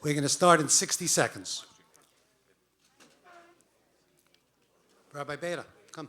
We're going to start in 60 seconds. Rabbi Beta, come.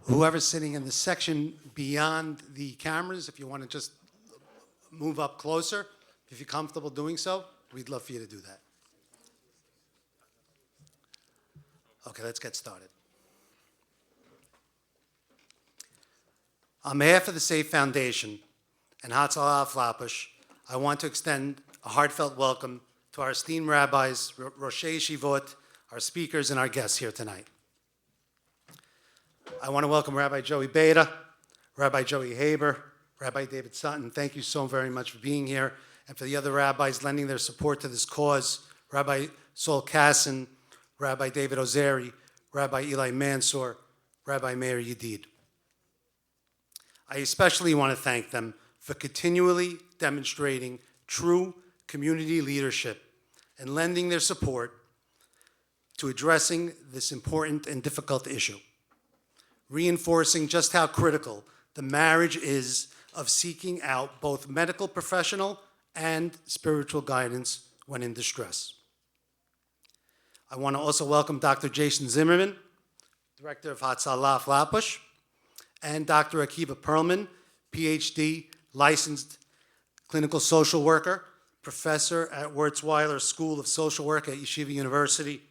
Whoever's sitting in the section beyond the cameras, if you want to just move up closer, if you're comfortable doing so, we'd love for you to do that. Okay, let's get started. On behalf of the Safe Foundation and Hatzalah Flatbush, I want to extend a heartfelt welcome to our esteemed rabbis, Roshei Yeshivot, our speakers, and our guests here tonight. I want to welcome Rabbi Joey Beta, Rabbi Joey Haber, Rabbi David Sutton. Thank you so very much for being here, and for the other rabbis lending their support to this cause, Rabbi Saul Kasson, Rabbi David Ozeri, Rabbi Eli Mansour, Rabbi Meir Yedid. I especially want to thank them for continually demonstrating true community leadership and lending their support to addressing this important and difficult issue, reinforcing just how critical the marriage is of seeking out both medical professional and spiritual guidance when in distress. I want to also welcome Dr. Jason Zimmerman, Director of Hatzalah Flatbush, and Dr. Akiva Perlman, PhD, licensed clinical social worker, professor at Wurzweiler School of Social Work at Yeshiva University,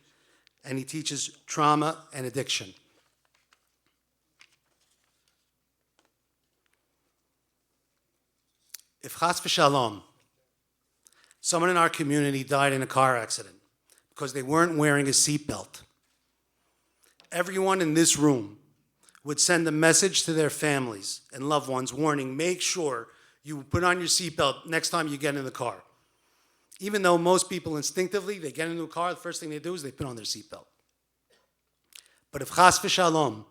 and he teaches trauma and addiction. If chas v'shalom, someone in our community died in a car accident because they weren't wearing a seatbelt, everyone in this room would send a message to their families and loved ones warning, make sure you put on your seatbelt next time you get in the car. Even though most people instinctively, they get into a car, the first thing they do is they put on their seatbelt. But if chas v'shalom,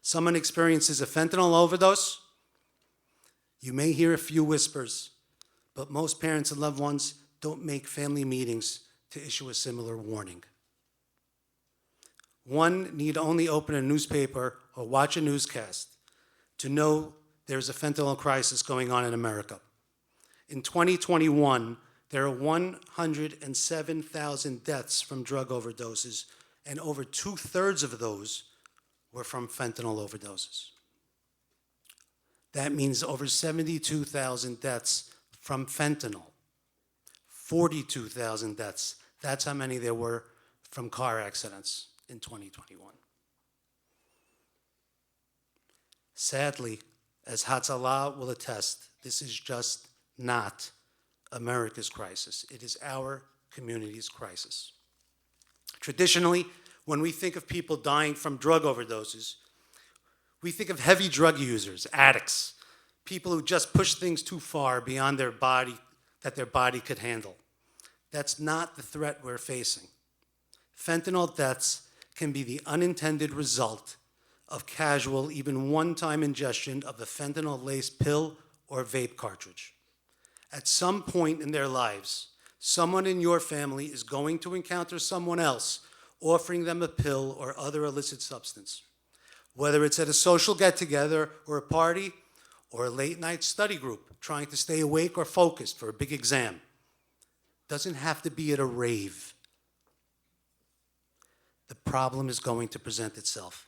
someone experiences a fentanyl overdose, you may hear a few whispers, but most parents and loved ones don't make family meetings to issue a similar warning. One need only open a newspaper or watch a newscast to know there's a fentanyl crisis going on in America. In 2021, there are 107,000 deaths from drug overdoses, and over 2/3 of those were from fentanyl overdoses. That means over 72,000 deaths from fentanyl, 42,000 deaths. That's how many there were from car accidents in 2021. Sadly, as Hatzalah will attest, this is just not America's crisis. It is our community's crisis. Traditionally, when we think of people dying from drug overdoses, we think of heavy drug users, addicts, people who just push things too far beyond their body, that their body could handle. That's not the threat we're facing. Fentanyl deaths can be the unintended result of casual, even one-time ingestion of a fentanyl-laced pill or vape cartridge. At some point in their lives, someone in your family is going to encounter someone else offering them a pill or other illicit substance. Whether it's at a social get-together or a party, or a late-night study group trying to stay awake or focused for a big exam. Doesn't have to be at a rave. The problem is going to present itself.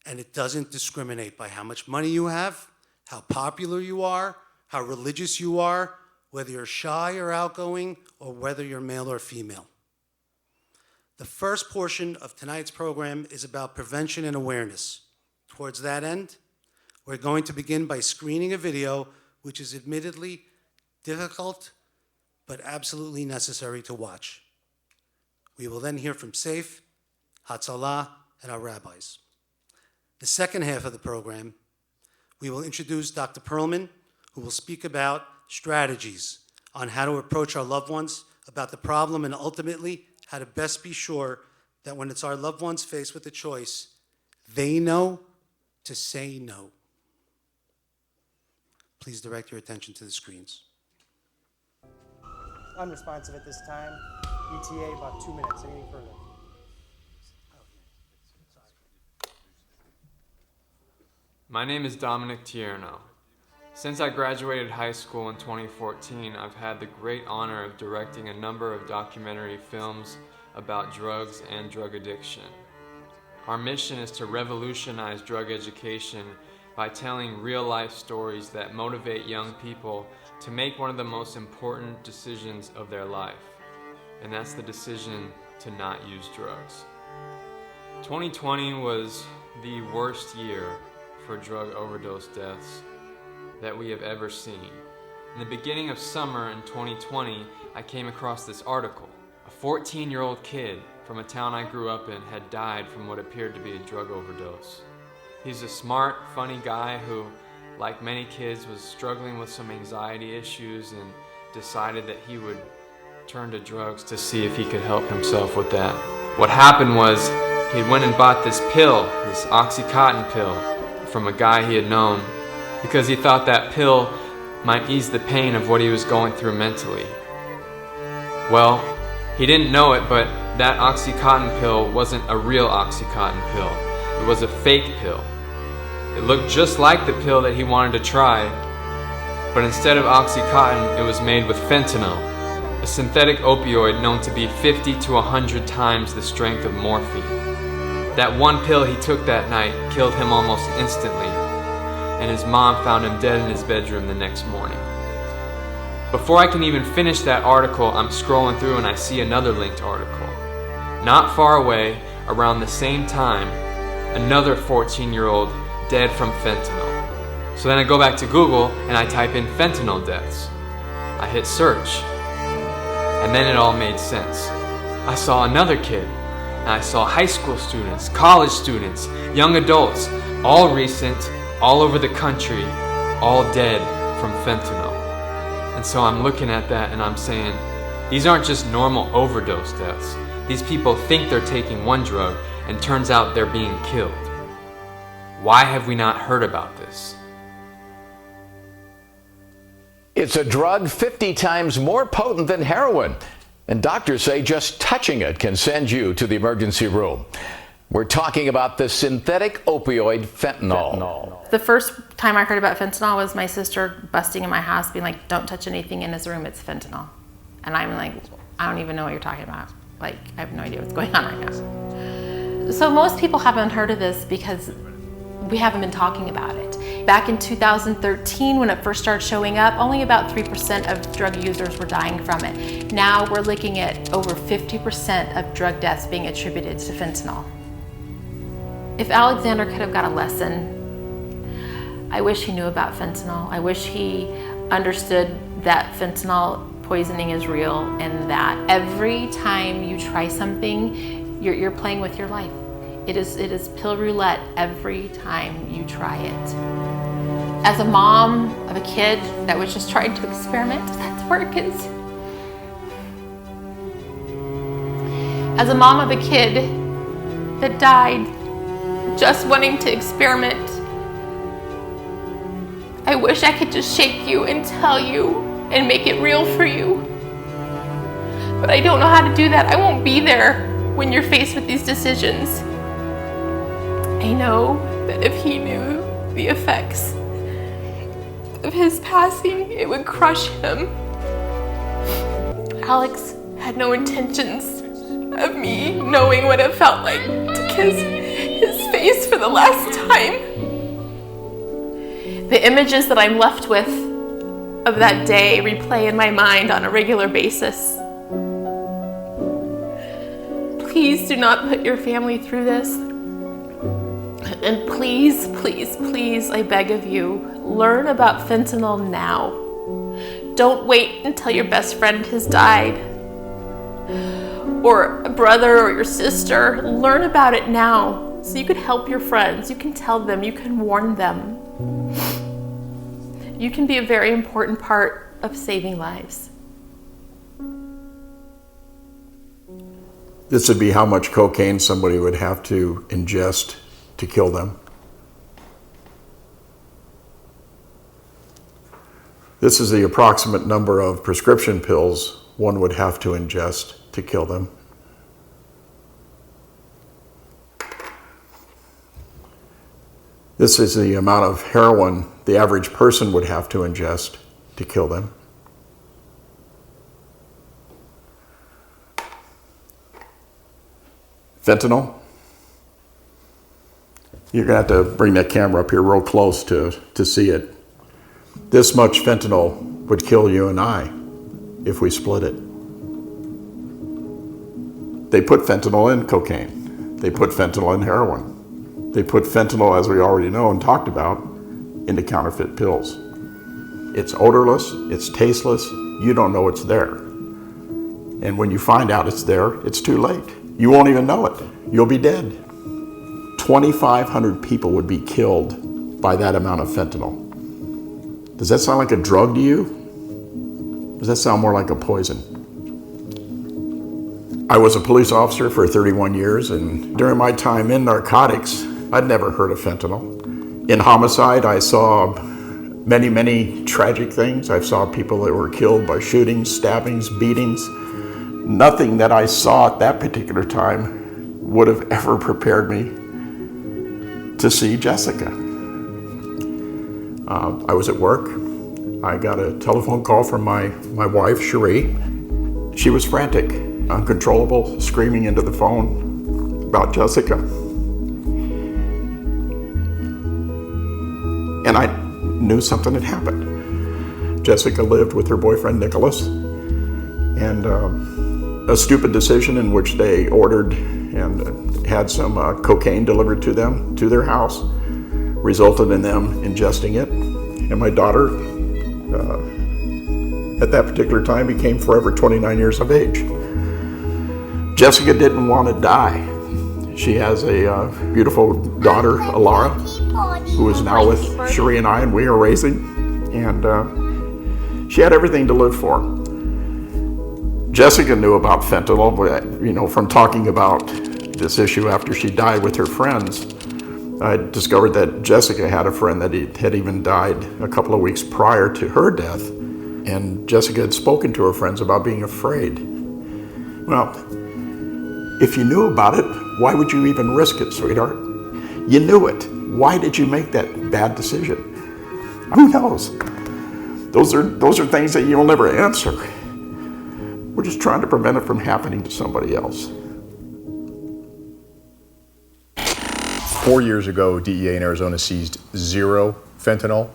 And it doesn't discriminate by how much money you have, how popular you are, how religious you are, whether you're shy or outgoing, or whether you're male or female. The first portion of tonight's program is about prevention and awareness. Towards that end, we're going to begin by screening a video which is admittedly difficult but absolutely necessary to watch. We will then hear from Safe, Hatzalah, and our rabbis. The second half of the program, we will introduce Dr. Perlman, who will speak about strategies on how to approach our loved ones about the problem and ultimately how to best be sure that when it's our loved ones faced with a choice, they know to say no. Please direct your attention to the screens. Unresponsive at this time. ETA about 2 minutes. Anything further? My name is Dominic Tierno. Since I graduated high school in 2014, I've had the great honor of directing a number of documentary films about drugs and drug addiction. Our mission is to revolutionize drug education by telling real-life stories that motivate young people to make one of the most important decisions of their life, and that's the decision to not use drugs. 2020 was the worst year for drug overdose deaths that we have ever seen. In the beginning of summer in 2020, I came across this article. A 14-year-old kid from a town I grew up in had died from what appeared to be a drug overdose. He's a smart, funny guy who, like many kids, was struggling with some anxiety issues and decided that he would turn to drugs to see if he could help himself with that. What happened was he went and bought this pill, this Oxycontin pill, from a guy he had known because he thought that pill might ease the pain of what he was going through mentally. Well, he didn't know it, but that Oxycontin pill wasn't a real Oxycontin pill. It was a fake pill. It looked just like the pill that he wanted to try, but instead of Oxycontin, it was made with fentanyl, a synthetic opioid known to be 50 to 100 times the strength of morphine. That one pill he took that night killed him almost instantly, and his mom found him dead in his bedroom the next morning. Before I can even finish that article, I'm scrolling through and I see another linked article. Not far away, around the same time, another 14-year-old dead from fentanyl. So then I go back to Google and I type in fentanyl deaths. I hit search, and then it all made sense. I saw another kid, and I saw high school students, college students, young adults, all recent, all over the country, all dead from fentanyl. And so I'm looking at that and I'm saying, these aren't just normal overdose deaths. These people think they're taking one drug and turns out they're being killed. Why have we not heard about this? It's a drug 50 times more potent than heroin, and doctors say just touching it can send you to the emergency room. We're talking about the synthetic opioid fentanyl. The first time I heard about fentanyl was my sister busting in my house being like, don't touch anything in his room, it's fentanyl. And I'm like, I don't even know what you're talking about. Like, I have no idea what's going on right now. So most people haven't heard of this because we haven't been talking about it. Back in 2013, when it first started showing up, only about 3% of drug users were dying from it. Now we're looking at over 50% of drug deaths being attributed to fentanyl. If Alexander could have got a lesson, I wish he knew about fentanyl. I wish he understood that fentanyl poisoning is real and that every time you try something, you're playing with your life. It is pill roulette every time you try it. As a mom of a kid that was just trying to experiment, that's where it is. As a mom of a kid that died just wanting to experiment, I wish I could just shake you and tell you and make it real for you. But I don't know how to do that. I won't be there when you're faced with these decisions. I know that if he knew the effects of his passing, it would crush him. Alex had no intentions of me knowing what it felt like to kiss his face for the last time. The images that I'm left with of that day replay in my mind on a regular basis. Please do not put your family through this. And please, please, please, I beg of you, learn about fentanyl now. Don't wait until your best friend has died, or a brother or your sister. Learn about it now so you can help your friends. You can tell them, you can warn them. You can be a very important part of saving lives. This would be how much cocaine somebody would have to ingest to kill them. This is the approximate number of prescription pills one would have to ingest to kill them. This is the amount of heroin the average person would have to ingest to kill them. Fentanyl. You're gonna have to bring that camera up here real close to see it. This much fentanyl would kill you and I if we split it. They put fentanyl in cocaine. They put fentanyl in heroin. They put fentanyl, as we already know and talked about, into counterfeit pills. It's odorless, it's tasteless, you don't know it's there. And when you find out it's there, it's too late. You won't even know it. You'll be dead. 2,500 people would be killed by that amount of fentanyl. Does that sound like a drug to you? Does that sound more like a poison? I was a police officer for 31 years, and during my time in narcotics, I'd never heard of fentanyl. In homicide, I saw many, many tragic things. I saw people that were killed by shootings, stabbings, beatings. Nothing that I saw at that particular time would have ever prepared me to see Jessica. I was at work. I got a telephone call from my wife, Cherie. She was frantic, uncontrollable, screaming into the phone about Jessica. And I knew something had happened. Jessica lived with her boyfriend, Nicholas, and a stupid decision in which they ordered and had some cocaine delivered to them, to their house, resulted in them ingesting it. And my daughter, at that particular time, became forever 29 years of age. Jessica didn't want to die. She has a beautiful daughter, Alara, who is now with Cherie and I, and we are raising. And she had everything to live for. Jessica knew about fentanyl, but from talking about this issue after she died with her friends, I discovered that Jessica had a friend that had even died a couple of weeks prior to her death, and Jessica had spoken to her friends about being afraid. Well, if you knew about it, why would you even risk it, sweetheart? You knew it. Why did you make that bad decision? Who knows? Those are things that you'll never answer. We're just trying to prevent it from happening to somebody else. 4 years ago, DEA in Arizona seized 0 fentanyl.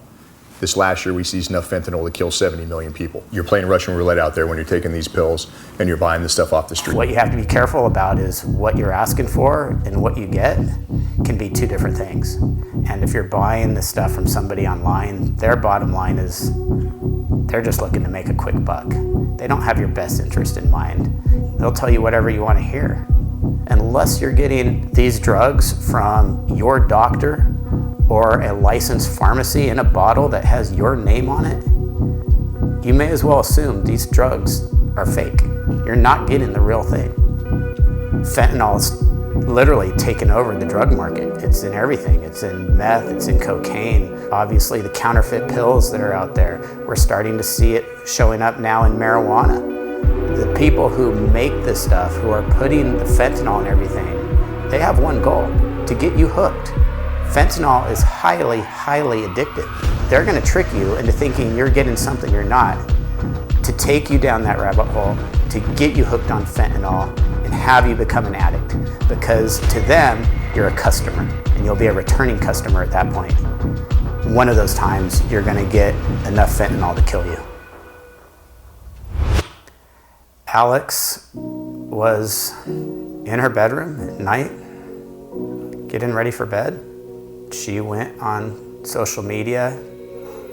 This last year, we seized enough fentanyl to kill 70 million people. You're playing Russian roulette out there when you're taking these pills and you're buying this stuff off the street. What you have to be careful about is what you're asking for and what you get can be two different things. And if you're buying this stuff from somebody online, their bottom line is they're just looking to make a quick buck. They don't have your best interest in mind. They'll tell you whatever you want to hear. Unless you're getting these drugs from your doctor or a licensed pharmacy in a bottle that has your name on it, you may as well assume these drugs are fake. You're not getting the real thing. Fentanyl's literally taken over the drug market. It's in everything. It's in meth, it's in cocaine. Obviously the counterfeit pills that are out there, we're starting to see it showing up now in marijuana. The people who make this stuff, who are putting the fentanyl in everything, they have one goal, to get you hooked. Fentanyl is highly, highly addictive. They're gonna trick you into thinking you're getting something you're not, to take you down that rabbit hole, to get you hooked on fentanyl and have you become an addict. Because to them, you're a customer and you'll be a returning customer at that point. One of those times, you're gonna get enough fentanyl to kill you. Alex was in her bedroom at night, getting ready for bed, she went on social media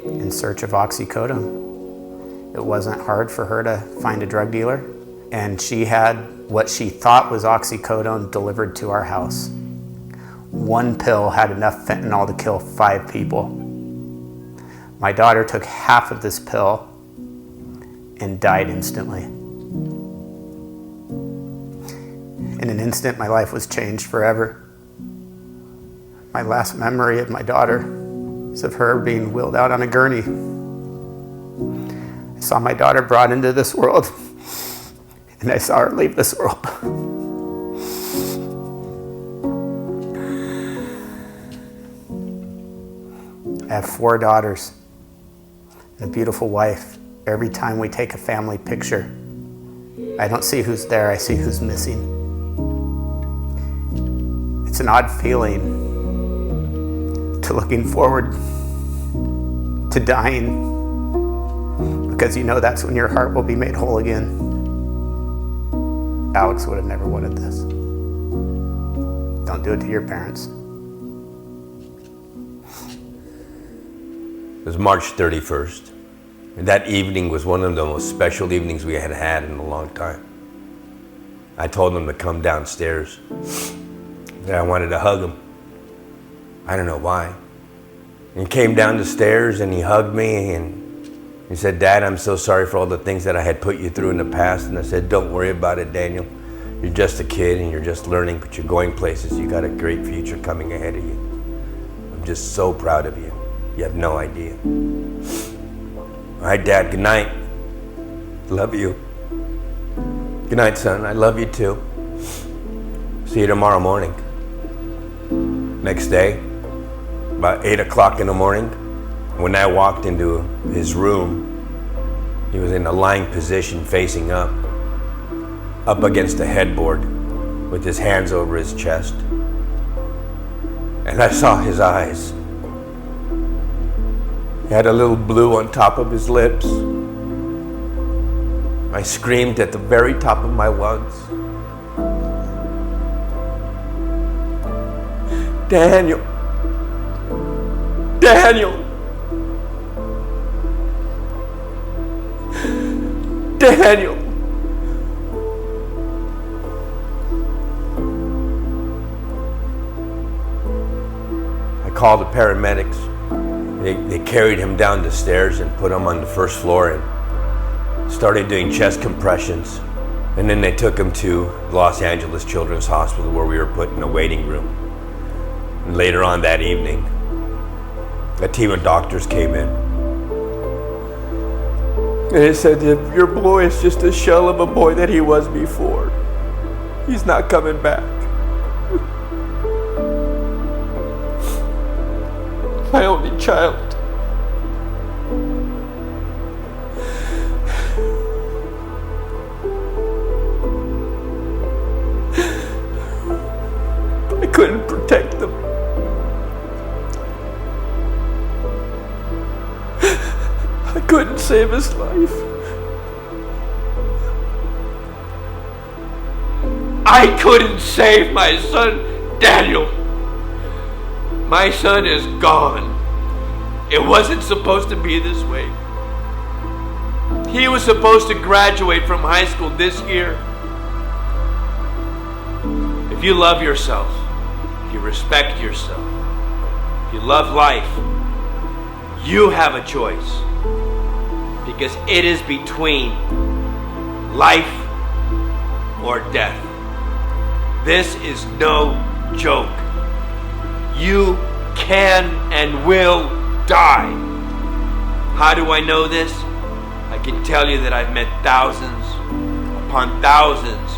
in search of oxycodone. It wasn't hard for her to find a drug dealer, and she had what she thought was oxycodone delivered to our house. One pill had enough fentanyl to kill 5 people. My daughter took half of this pill and died instantly. In an instant, my life was changed forever. My last memory of my daughter is of her being wheeled out on a gurney. I saw my daughter brought into this world, and I saw her leave this world. I have 4 daughters and a beautiful wife. Every time we take a family picture, I don't see who's there, I see who's missing. It's an odd feeling to looking forward to dying, because you know that's when your heart will be made whole again. Alex would have never wanted this. Don't do it to your parents. It was March 31st. And that evening was one of the most special evenings we had had in a long time. I told him to come downstairs. That I wanted to hug him. I don't know why. And he came down the stairs and he hugged me and he said, "Dad, I'm so sorry for all the things that I had put you through in the past." And I said, "Don't worry about it, Daniel. You're just a kid and you're just learning, but you're going places. You got a great future coming ahead of you. I'm just so proud of you. You have no idea." All right, Dad, good night. Love you. Good night, son. I love you too. See you tomorrow morning. Next day, about 8 o'clock in the morning, when I walked into his room, he was in a lying position facing up against a headboard with his hands over his chest. And I saw his eyes. He had a little blue on top of his lips. I screamed at the very top of my lungs, "Daniel! Daniel! Daniel!" I called the paramedics. They carried him down the stairs and put him on the first floor and started doing chest compressions. And then they took him to Los Angeles Children's Hospital, where we were put in a waiting room. And later on that evening, a team of doctors came in. And they said, "Your boy is just a shell of a boy that he was before. He's not coming back." My only child. I couldn't protect them. I couldn't save his life. I couldn't save my son, Daniel. My son is gone. It wasn't supposed to be this way. He was supposed to graduate from high school this year. If you love yourself, if you respect yourself, if you love life, you have a choice. Because it is between life or death. This is no joke. You can and will die. How do I know this? I can tell you that I've met thousands upon thousands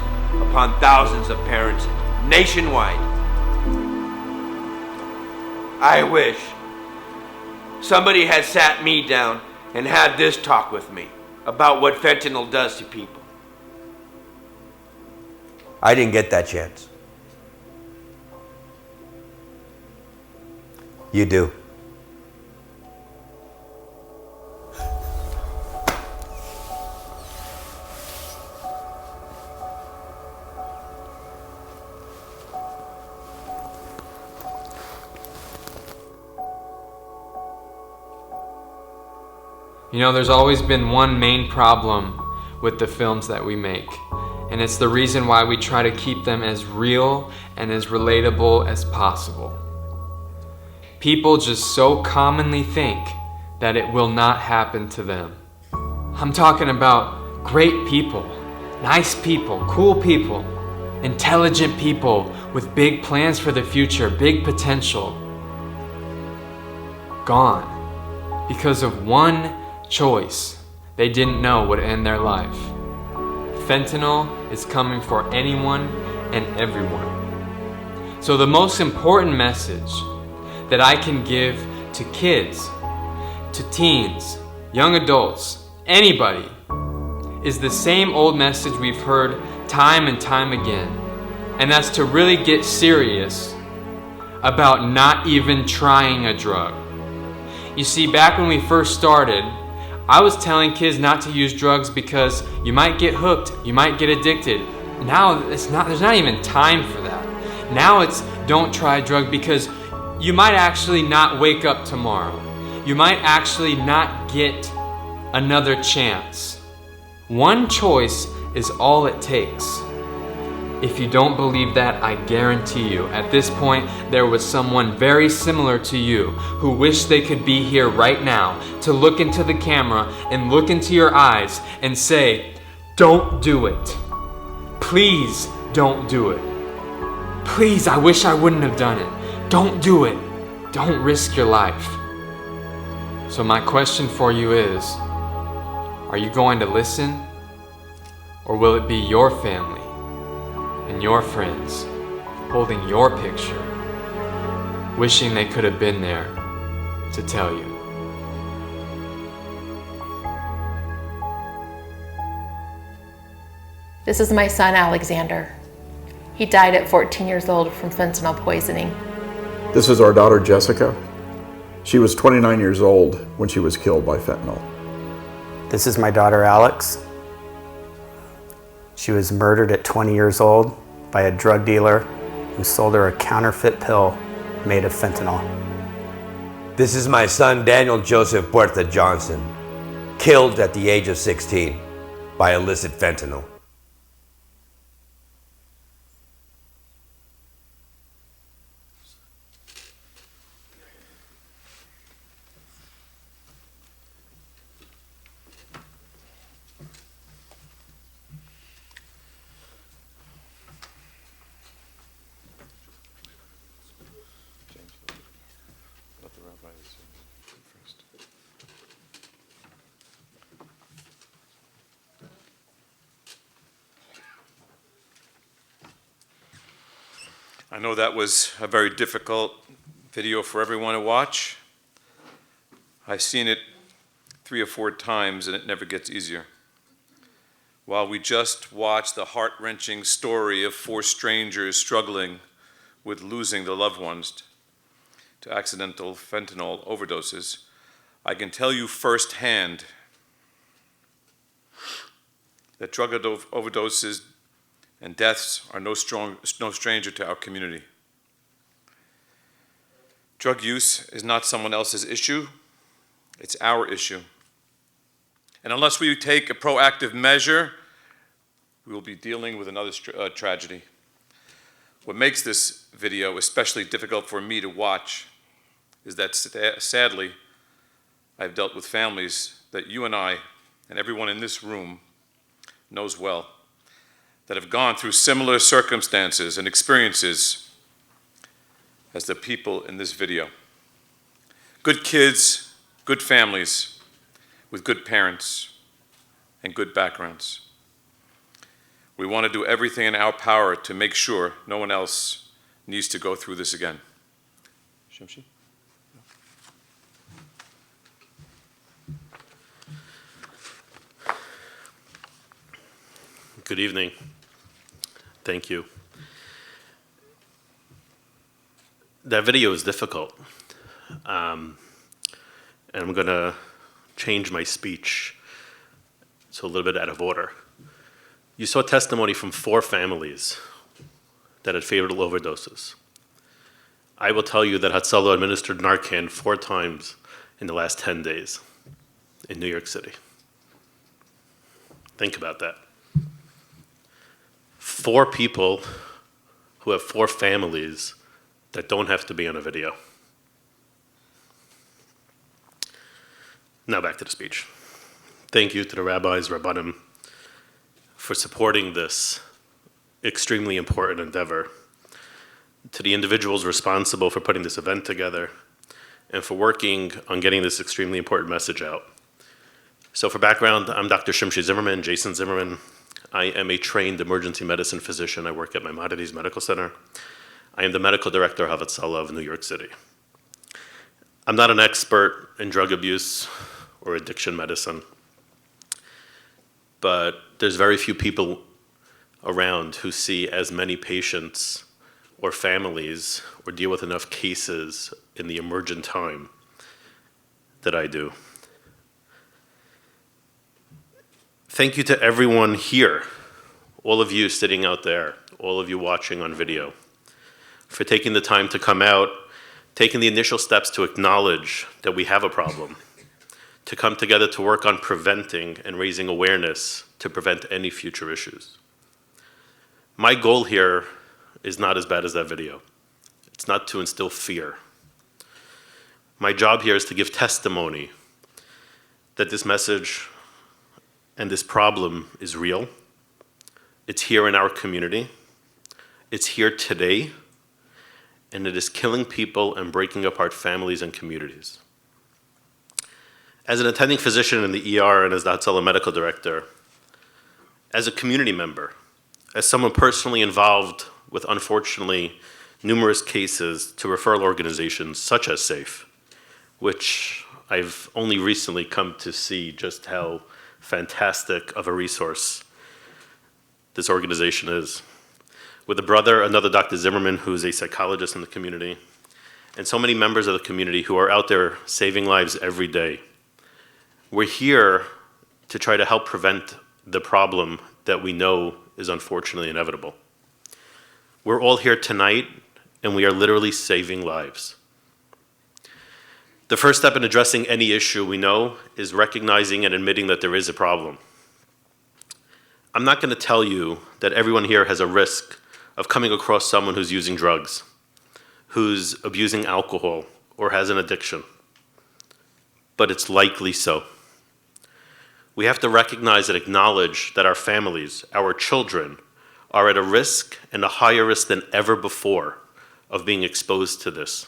upon thousands of parents nationwide. I wish somebody had sat me down and had this talk with me about what fentanyl does to people. I didn't get that chance. You do. You know, there's always been one main problem with the films that we make, and it's the reason why we try to keep them as real and as relatable as possible. People just so commonly think that it will not happen to them. I'm talking about great people, nice people, cool people, intelligent people with big plans for the future, big potential. Gone because of one choice they didn't know would end their life. Fentanyl is coming for anyone and everyone. So the most important message that I can give to kids, to teens, young adults, anybody, is the same old message we've heard time and time again. And that's to really get serious about not even trying a drug. You see, back when we first started, I was telling kids not to use drugs because you might get hooked, you might get addicted. Now there's not even time for that. Now it's don't try a drug because you might actually not wake up tomorrow. You might actually not get another chance. One choice is all it takes. If you don't believe that, I guarantee you, at this point, there was someone very similar to you who wished they could be here right now to look into the camera and look into your eyes and say, don't do it. Please don't do it. Please, I wish I wouldn't have done it. Don't do it. Don't risk your life. So my question for you is, are you going to listen? Or will it be your family and your friends holding your picture, wishing they could have been there to tell you? This is my son, Alexander. He died at 14 years old from fentanyl poisoning. This is our daughter, Jessica. She was 29 years old when she was killed by fentanyl. This is my daughter, Alex. She was murdered at 20 years old by a drug dealer who sold her a counterfeit pill made of fentanyl. This is my son, Daniel Joseph Puerta Johnson, killed at the age of 16 by illicit fentanyl. I know that was a very difficult video for everyone to watch. I've seen it 3 or 4 times and it never gets easier. While we just watched the heart-wrenching story of 4 strangers struggling with losing their loved ones to accidental fentanyl overdoses, I can tell you firsthand that drug overdoses and deaths are no stranger to our community. Drug use is not someone else's issue, it's our issue. And unless we take a proactive measure, we will be dealing with another tragedy. What makes this video especially difficult for me to watch is that sadly, I've dealt with families that you and I and everyone in this room knows well, that have gone through similar circumstances and experiences as the people in this video. Good kids, good families, with good parents and good backgrounds. We want to do everything in our power to make sure no one else needs to go through this again. Shimshi? Good evening. Thank you. That video is difficult. And I'm going to change my speech so a little bit out of order. You saw testimony from 4 families that had fatal overdoses. I will tell you that Hatzalah administered Narcan 4 times in the last 10 days. in New York City. Think about that. 4 people who have 4 families that don't have to be on a video. Now back to the speech. Thank you to the rabbis, Rabbanim, for supporting this extremely important endeavor, to the individuals responsible for putting this event together, and for working on getting this extremely important message out. So for background, I'm Dr. Shimshi Zimmerman, Jason Zimmerman. I am a trained emergency medicine physician. I work at Maimonides Medical Center. I am the medical director of Hatzalah of New York City. I'm not an expert in drug abuse or addiction medicine, but there's very few people around who see as many patients or families or deal with enough cases in the emergent time that I do. Thank you to everyone here, all of you sitting out there, all of you watching on video, for taking the time to come out, taking the initial steps to acknowledge that we have a problem, to come together to work on preventing and raising awareness to prevent any future issues. My goal here is not as bad as that video. It's not to instill fear. My job here is to give testimony that this message and this problem is real. It's here in our community. It's here today, and it is killing people and breaking apart families and communities. As an attending physician in the ER and as the Hatzalah medical director, as a community member, as someone personally involved with, unfortunately, numerous cases to referral organizations such as SAFE, which I've only recently come to see just how fantastic of a resource this organization is. With a brother, another Dr. Zimmerman, who's a psychologist in the community, and so many members of the community who are out there saving lives every day. We're here to try to help prevent the problem that we know is unfortunately inevitable. We're all here tonight, and we are literally saving lives. The first step in addressing any issue we know is recognizing and admitting that there is a problem. I'm not going to tell you that everyone here has a risk of coming across someone who's using drugs, who's abusing alcohol, or has an addiction, but it's likely so. We have to recognize and acknowledge that our families, our children, are at a risk and a higher risk than ever before of being exposed to this.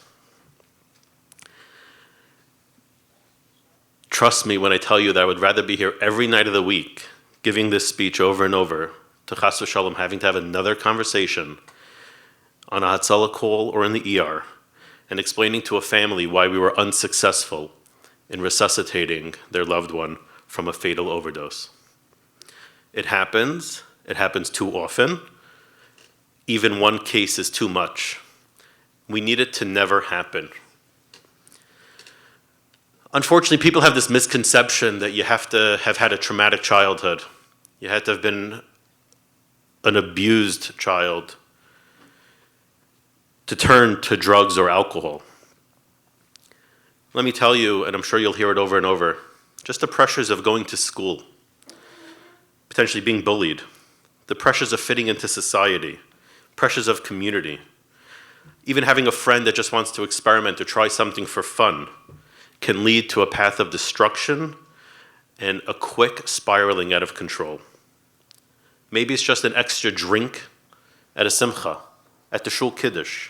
Trust me when I tell you that I would rather be here every night of the week giving this speech over and over to Chas v'Shalom, having to have another conversation on a Hatzalah call or in the ER and explaining to a family why we were unsuccessful in resuscitating their loved one from a fatal overdose. It happens too often. Even one case is too much. We need it to never happen. Unfortunately, people have this misconception that you have to have had a traumatic childhood. You have to have been an abused child to turn to drugs or alcohol. Let me tell you, and I'm sure you'll hear it over and over, just the pressures of going to school, potentially being bullied, the pressures of fitting into society, pressures of community, even having a friend that just wants to experiment or try something for fun can lead to a path of destruction and a quick spiraling out of control. Maybe it's just an extra drink at a simcha, at the shul kiddush.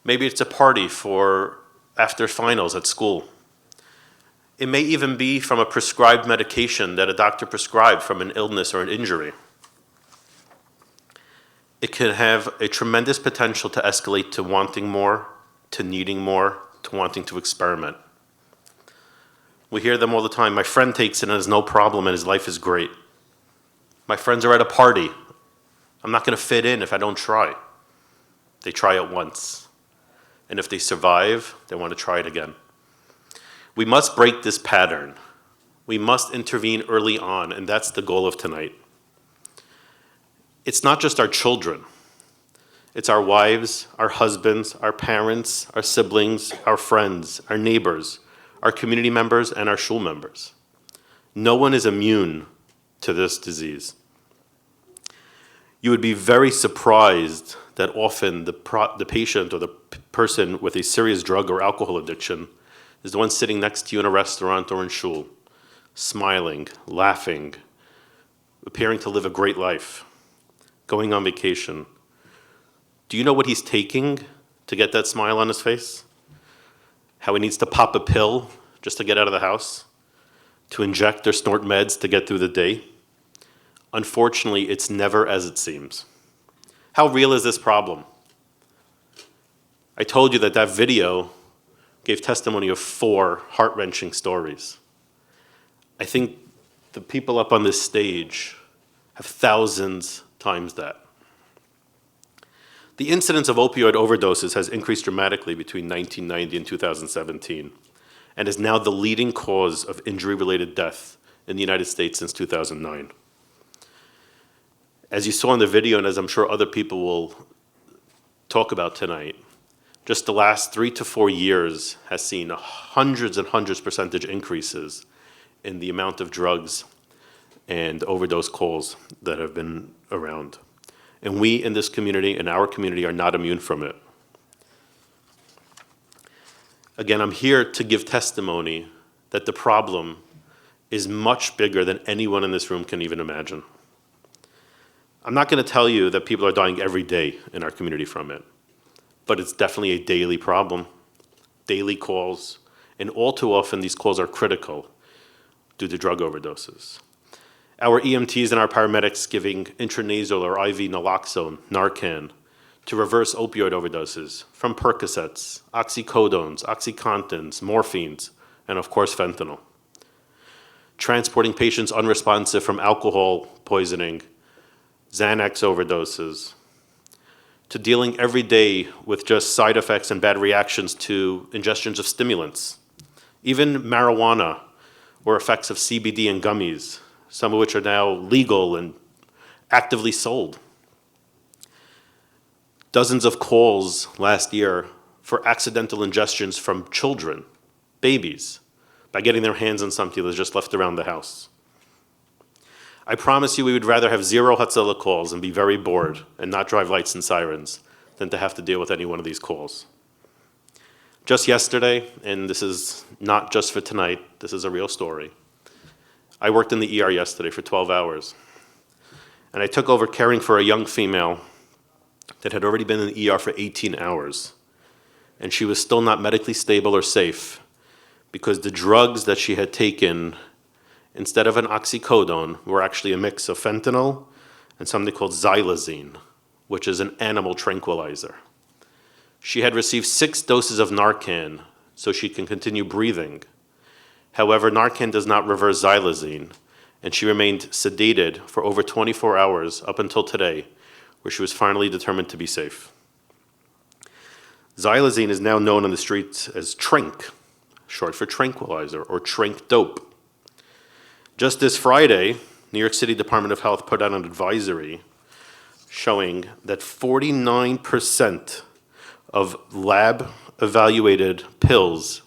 Maybe it's a party for after finals at school. It may even be from a prescribed medication that a doctor prescribed from an illness or an injury. It can have a tremendous potential to escalate to wanting more, to needing more, to wanting to experiment. We hear them all the time. My friend takes it and has no problem and his life is great. My friends are at a party. I'm not going to fit in if I don't try. They try it once. And if they survive, they want to try it again. We must break this pattern. We must intervene early on, and that's the goal of tonight. It's not just our children. It's our wives, our husbands, our parents, our siblings, our friends, our neighbors, our community members, and our shul members. No one is immune to this disease. You would be very surprised that often the patient or the person with a serious drug or alcohol addiction is the one sitting next to you in a restaurant or in shul, smiling, laughing, appearing to live a great life, going on vacation. Do you know what he's taking to get that smile on his face? How he needs to pop a pill just to get out of the house? To inject or snort meds to get through the day? Unfortunately, it's never as it seems. How real is this problem? I told you that video gave testimony of 4 heart-wrenching stories. I think the people up on this stage have thousands times that. The incidence of opioid overdoses has increased dramatically between 1990 and 2017 and is now the leading cause of injury-related death in the United States since 2009. As you saw in the video, and as I'm sure other people will talk about tonight, just the last 3 to 4 years has seen hundreds and hundreds percentage increases in the amount of drugs and overdose calls that have been around. And we in this community, in our community, are not immune from it. Again, I'm here to give testimony that the problem is much bigger than anyone in this room can even imagine. I'm not going to tell you that people are dying every day in our community from it, but it's definitely a daily problem, daily calls, and all too often these calls are critical due to drug overdoses. Our EMTs and our paramedics giving intranasal or IV naloxone, Narcan, to reverse opioid overdoses from Percocets, oxycodones, OxyContins, morphines, and of course fentanyl. Transporting patients unresponsive from alcohol poisoning, Xanax overdoses, to dealing every day with just side effects and bad reactions to ingestions of stimulants, even marijuana or effects of CBD and gummies, some of which are now legal and actively sold. Dozens of calls last year for accidental ingestions from children, babies, by getting their hands on something that was just left around the house. I promise you we would rather have 0 Hatzalah calls and be very bored and not drive lights and sirens than to have to deal with any one of these calls. Just yesterday, and this is not just for tonight, this is a real story, I worked in the ER yesterday for 12 hours. And I took over caring for a young female that had already been in the ER for 18 hours. And she was still not medically stable or safe because the drugs that she had taken, instead of an oxycodone, were actually a mix of fentanyl and something called xylazine, which is an animal tranquilizer. She had received 6 doses of Narcan so she can continue breathing. However, Narcan does not reverse xylazine, and she remained sedated for over 24 hours up until today, where she was finally determined to be safe. Xylazine is now known on the streets as Trink, short for tranquilizer, or Trink dope. Just this Friday, New York City Department of Health put out an advisory showing that 49% of lab-evaluated pills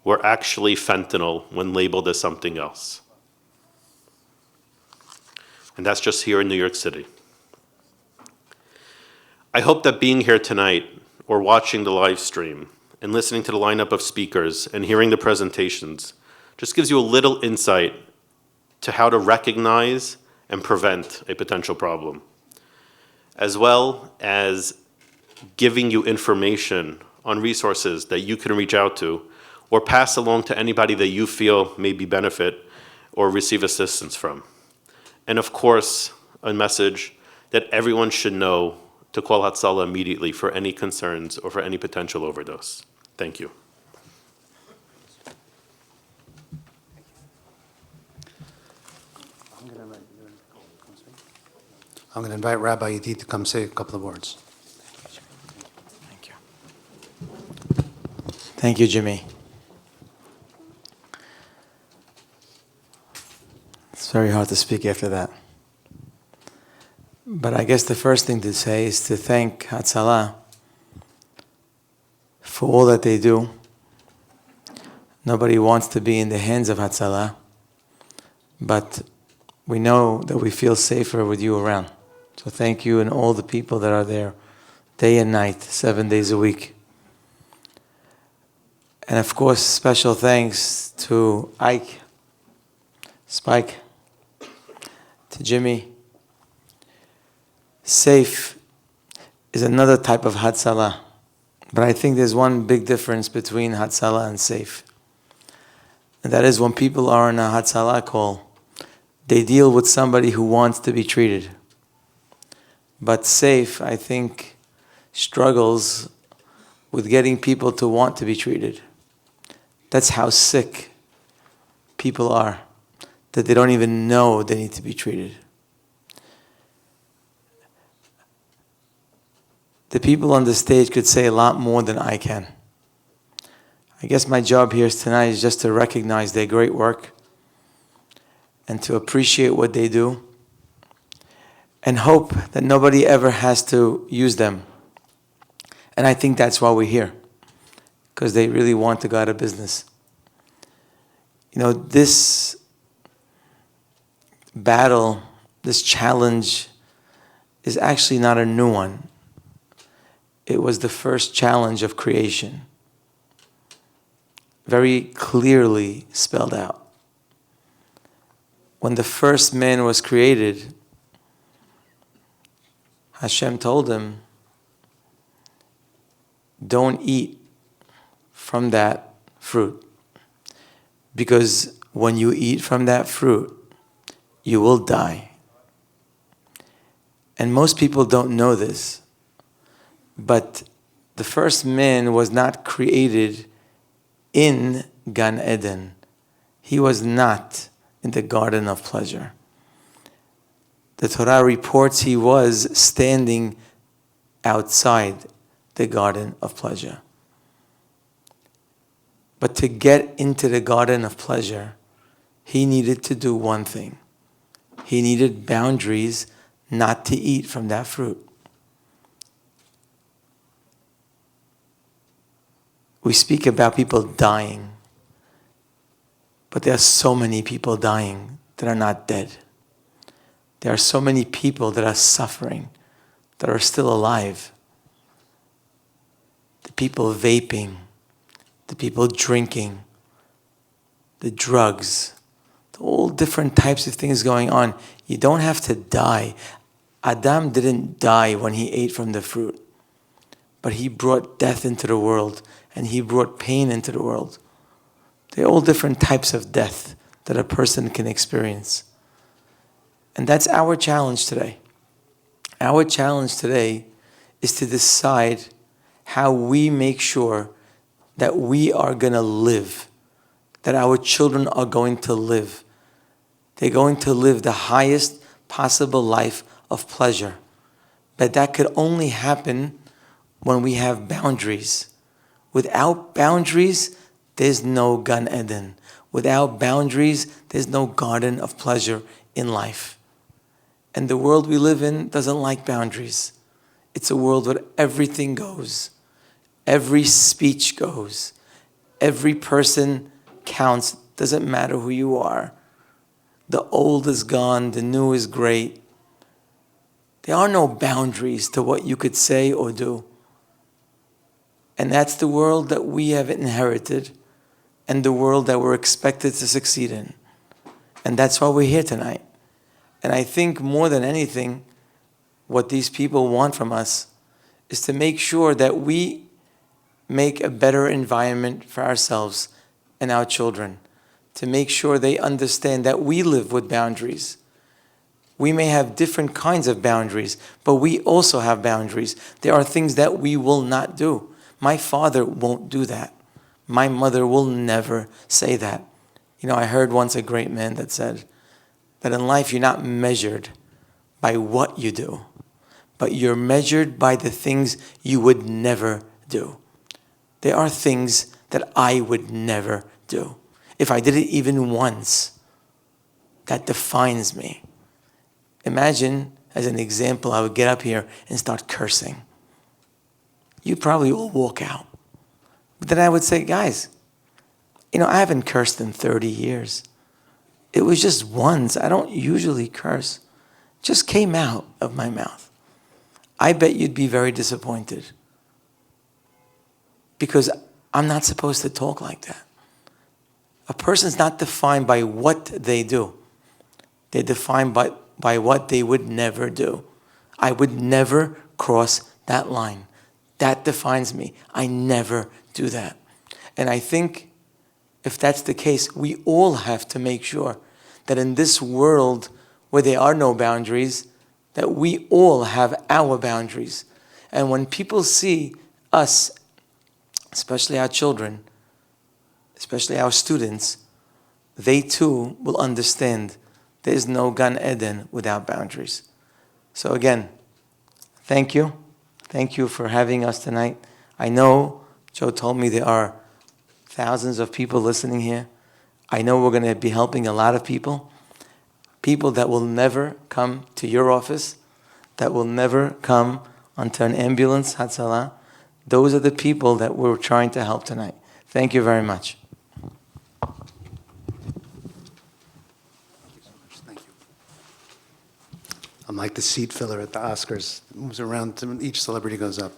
were actually fentanyl when labeled as something else. And that's just here in New York City. I hope that being here tonight or watching the live stream and listening to the lineup of speakers and hearing the presentations just gives you a little insight to how to recognize and prevent a potential problem, as well as giving you information on resources that you can reach out to or pass along to anybody that you feel may be benefit or receive assistance from. And of course, a message that everyone should know to call Hatzalah immediately for any concerns or for any potential overdose. Thank you. I'm going to invite Rabbi Yedid to come say a couple of words. Thank you. Thank you, Jimmy. It's very hard to speak after that. But I guess the first thing to say is to thank Hatzalah for all that they do. Nobody wants to be in the hands of Hatzalah, but we know that we feel safer with you around. So thank you and all the people that are there, day and night, 7 days a week. And of course, special thanks to Ike, Spike, to Jimmy. Safe is another type of Hatzalah, but I think there's one big difference between Hatzalah and Safe. And that is when people are in a Hatzalah call, they deal with somebody who wants to be treated. But Safe, I think, struggles with getting people to want to be treated. That's how sick people are, that they don't even know they need to be treated. The people on the stage could say a lot more than I can. I guess my job here tonight is just to recognize their great work and to appreciate what they do and hope that nobody ever has to use them. And I think that's why we're here, because they really want to go out of business. You know, this battle, this challenge is actually not a new one. It was the first challenge of creation, very clearly spelled out. When the first man was created, Hashem told him, don't eat from that fruit, because when you eat from that fruit, you will die. And most people don't know this, but the first man was not created in Gan Eden. He was not in the garden of pleasure. The Torah reports he was standing outside the garden of pleasure. But to get into the garden of pleasure, he needed to do one thing. He needed boundaries not to eat from that fruit. We speak about people dying, but there are so many people dying that are not dead. There are so many people that are suffering, that are still alive. The people vaping, the people drinking, the drugs, all different types of things going on. You don't have to die. Adam didn't die when he ate from the fruit, but he brought death into the world and he brought pain into the world. They're all different types of death that a person can experience. And that's our challenge today. Our challenge today is to decide how we make sure that we are going to live, that our children are going to live. They're going to live the highest possible life of pleasure. But that could only happen when we have boundaries. Without boundaries, there's no Gan Eden. Without boundaries, there's no garden of pleasure in life. And the world we live in doesn't like boundaries. It's a world where everything goes. Every speech goes. Every person counts. Doesn't matter who you are. The old is gone. The new is great. There are no boundaries to what you could say or do. And that's the world that we have inherited and the world that we're expected to succeed in. And that's why we're here tonight. And I think more than anything, what these people want from us is to make sure that we make a better environment for ourselves and our children, to make sure they understand that we live with boundaries. We may have different kinds of boundaries, but we also have boundaries. There are things that we will not do. My father won't do that. My mother will never say that. You know, I heard once a great man that said that in life you're not measured by what you do, but you're measured by the things you would never do. There are things that I would never do. If I did it even once, that defines me. Imagine, as an example, I would get up here and start cursing. You probably will walk out. But then I would say, guys, you know, I haven't cursed in 30 years. It was just once. I don't usually curse. Just came out of my mouth. I bet you'd be very disappointed. Because I'm not supposed to talk like that. A person's not defined by what they do. They're defined by what they would never do. I would never cross that line. That defines me. I never do that. And I think if that's the case, we all have to make sure that in this world where there are no boundaries, that we all have our boundaries. And when people see us, especially our children, especially our students, they too will understand there is no Gan Eden without boundaries. So again, thank you. Thank you for having us tonight. I know Joe told me there are thousands of people listening here. I know we're going to be helping a lot of people. People that will never come to your office, that will never come onto an ambulance, Hatzalah. Those are the people that we're trying to help tonight. Thank you very much. Thank you. I'm like the seat filler at the Oscars. It moves around to each celebrity goes up.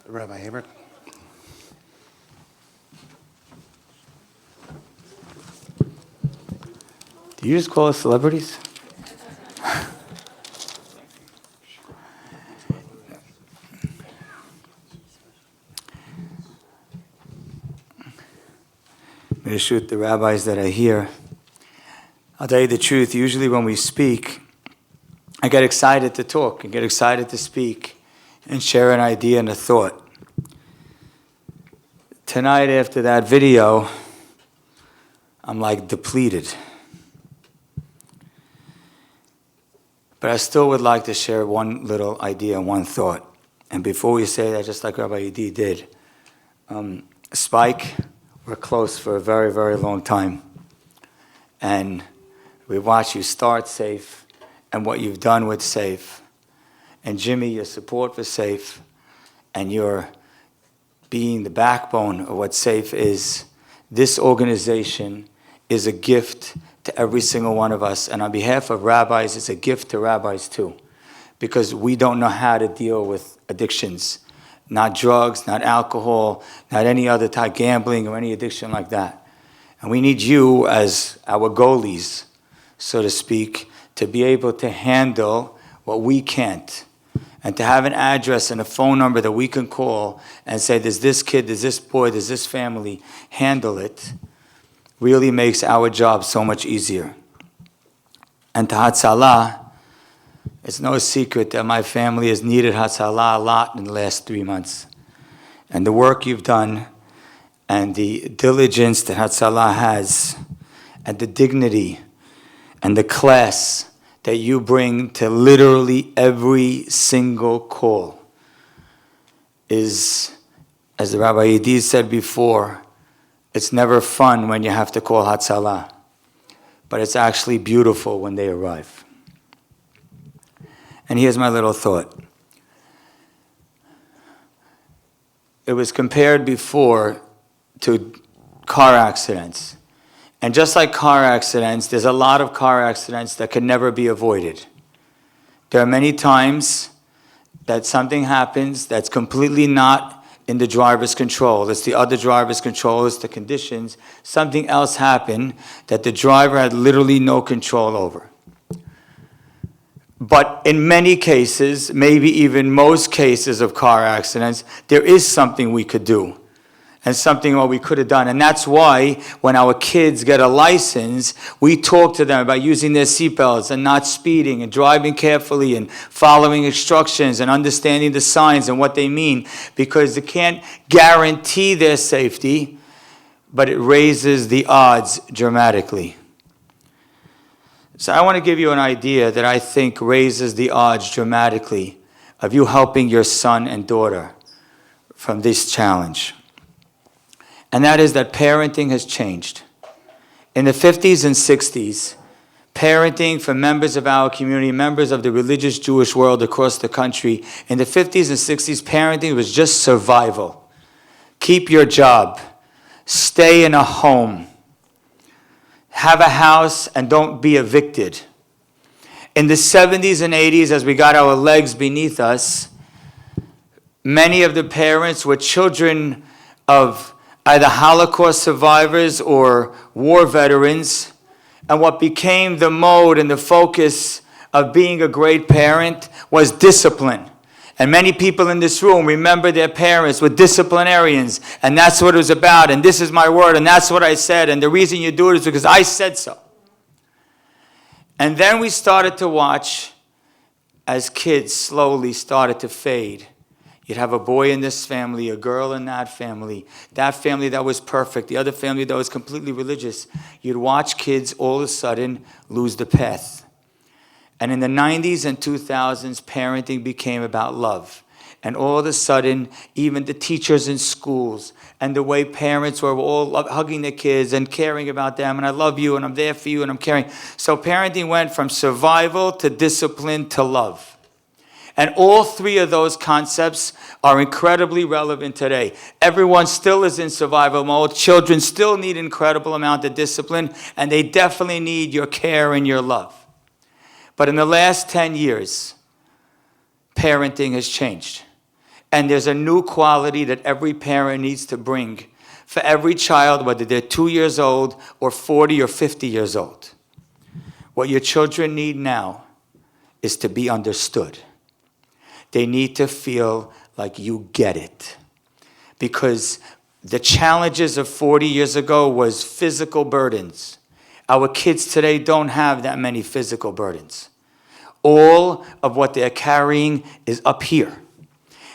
Rabbi Haber. Do you just call us celebrities? I'm going to shoot the rabbis that are here. I'll tell you the truth, usually when we speak, I get excited to talk and get excited to speak and share an idea and a thought. Tonight after that video, I'm like depleted. But I still would like to share one little idea and one thought. And before we say that, just like Rabbi Yedi did, Spike, we're close for a very, very long time. And we watch you start SAFE and what you've done with SAFE. And Jimmy, your support for SAFE and your being the backbone of what SAFE is. This organization is a gift to every single one of us. And on behalf of rabbis, it's a gift to rabbis too. Because we don't know how to deal with addictions. Not drugs, not alcohol, not any other type, gambling or any addiction like that. And we need you as our goalies, so to speak, to be able to handle what we can't. And to have an address and a phone number that we can call and say, does this kid, does this boy, does this family handle it, really makes our job so much easier. And to Hatzalah, it's no secret that my family has needed Hatzalah a lot in the last 3 months. And the work you've done and the diligence that Hatzalah has and the dignity and the class that you bring to literally every single call is, as the Rabbi Yedi said before, it's never fun when you have to call Hatzalah, but it's actually beautiful when they arrive. And here's my little thought. It was compared before to car accidents. And just like car accidents, there's a lot of car accidents that can never be avoided. There are many times that something happens that's completely not in the driver's control. It's the other driver's control, it's the conditions. Something else happened that the driver had literally no control over. But in many cases, maybe even most cases of car accidents, there is something we could do and something what we could have done. And that's why when our kids get a license, we talk to them about using their seatbelts and not speeding and driving carefully and following instructions and understanding the signs and what they mean, because they can't guarantee their safety, but it raises the odds dramatically. So I want to give you an idea that I think raises the odds dramatically of you helping your son and daughter from this challenge. And that is that parenting has changed. In the 50s and 60s, parenting for members of our community, members of the religious Jewish world across the country, in the 50s and 60s, parenting was just survival. Keep your job. Stay in a home. have a house and don't be evicted. In the 70s and 80s, as we got our legs beneath us, many of the parents were children of either Holocaust survivors or war veterans. And what became the mode and the focus of being a great parent was discipline. And many people in this room remember their parents were disciplinarians, and that's what it was about, and this is my word, and that's what I said, and the reason you do it is because I said so. And then we started to watch as kids slowly started to fade. You'd have a boy in this family, a girl in that family that was perfect, the other family that was completely religious. You'd watch kids all of a sudden lose the path. And in the 90s and 2000s, parenting became about love. And all of a sudden, even the teachers in schools and the way parents were all hugging their kids and caring about them, and I love you, and I'm there for you, and I'm caring. So parenting went from survival to discipline to love. And all three of those concepts are incredibly relevant today. Everyone still is in survival mode. Children still need an incredible amount of discipline, and they definitely need your care and your love. But in the last 10 years, parenting has changed. And there's a new quality that every parent needs to bring for every child, whether they're 2 years old or 40 or 50 years old. What your children need now is to be understood. They need to feel like you get it. Because the challenges of 40 years ago was physical burdens. Our kids today don't have that many physical burdens. All of what they're carrying is up here.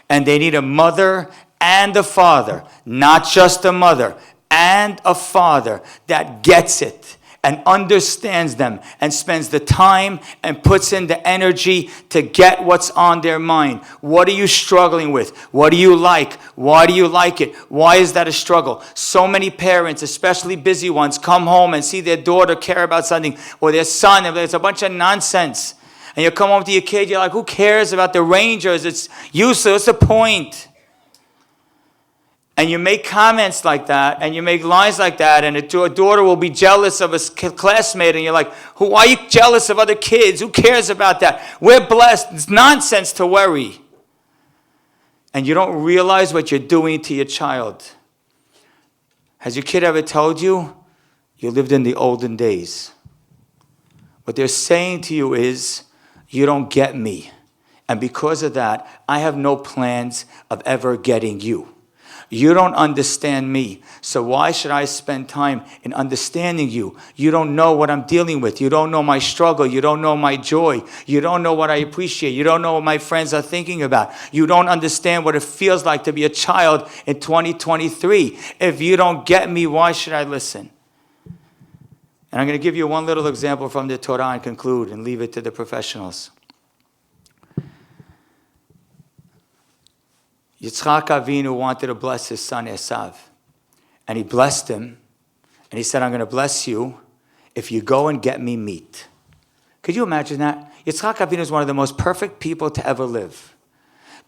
And they need a mother and a father, not just a mother, and a father that gets it and understands them and spends the time and puts in the energy to get what's on their mind. What are you struggling with? What do you like? Why do you like it? Why is that a struggle? So many parents, especially busy ones, come home and see their daughter care about something or their son, and it's a bunch of nonsense. And you come home to your kid, you're like, who cares about the Rangers? It's useless. What's the point? And you make comments like that, and you make lines like that, and a daughter will be jealous of a classmate, and you're like, why are you jealous of other kids? Who cares about that? We're blessed. It's nonsense to worry. And you don't realize what you're doing to your child. Has your kid ever told you, you lived in the olden days? What they're saying to you is, you don't get me. And because of that, I have no plans of ever getting you. You don't understand me, so why should I spend time in understanding you? You don't know what I'm dealing with. You don't know my struggle. You don't know my joy. You don't know what I appreciate. You don't know what my friends are thinking about. You don't understand what it feels like to be a child in 2023. If you don't get me, why should I listen? And I'm going to give you one little example from the Torah and conclude and leave it to the professionals. Yitzchak Avinu wanted to bless his son Esav. And he blessed him. And he said, I'm going to bless you if you go and get me meat. Could you imagine that? Yitzchak Avinu is one of the most perfect people to ever live.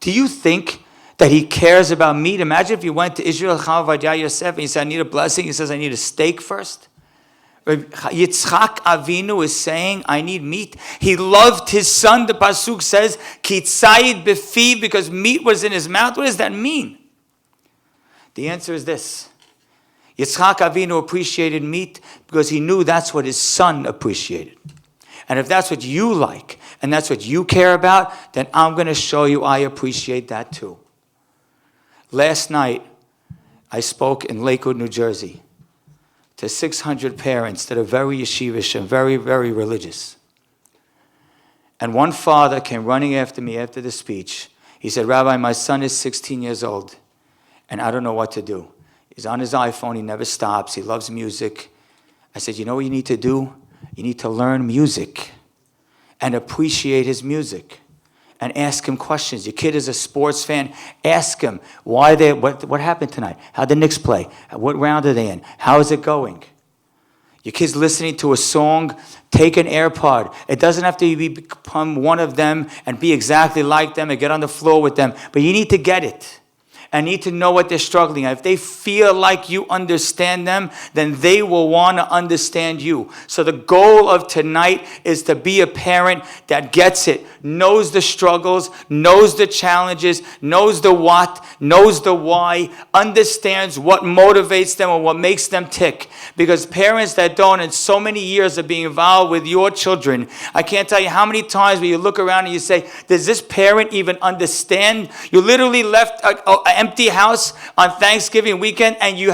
Do you think that he cares about meat? Imagine if you went to Israel Chaim Ovadia Yosef and he said, I need a blessing. He says, I need a steak first. Yitzchak Avinu is saying, I need meat. He loved his son. The pasuk says, Kitzayid befi, because meat was in his mouth. What does that mean? The answer is this. Yitzchak Avinu appreciated meat because he knew that's what his son appreciated. And if that's what you like, and that's what you care about, then I'm going to show you I appreciate that too. Last night, I spoke in Lakewood, New Jersey, to 600 parents that are very yeshivish and very, very religious. And one father came running after me after the speech. He said, Rabbi, my son is 16 years old, and I don't know what to do. He's on his iPhone. He never stops. He loves music. I said, you know what you need to do? You need to learn music and appreciate his music and ask him questions. Your kid is a sports fan. Ask him why what happened tonight? How'd the Knicks play? What round are they in? How is it going? Your kid's listening to a song. Take an AirPod. It doesn't have to become one of them and be exactly like them and get on the floor with them, but you need to get it. and need to know what they're struggling at. If they feel like you understand them, then they will want to understand you. So the goal of tonight is to be a parent that gets it, knows the struggles, knows the challenges, knows the what, knows the why, understands what motivates them and what makes them tick. Because parents that don't, in so many years of being involved with your children, I can't tell you how many times when you look around and you say, does this parent even understand? You literally left an empty house on Thanksgiving weekend and you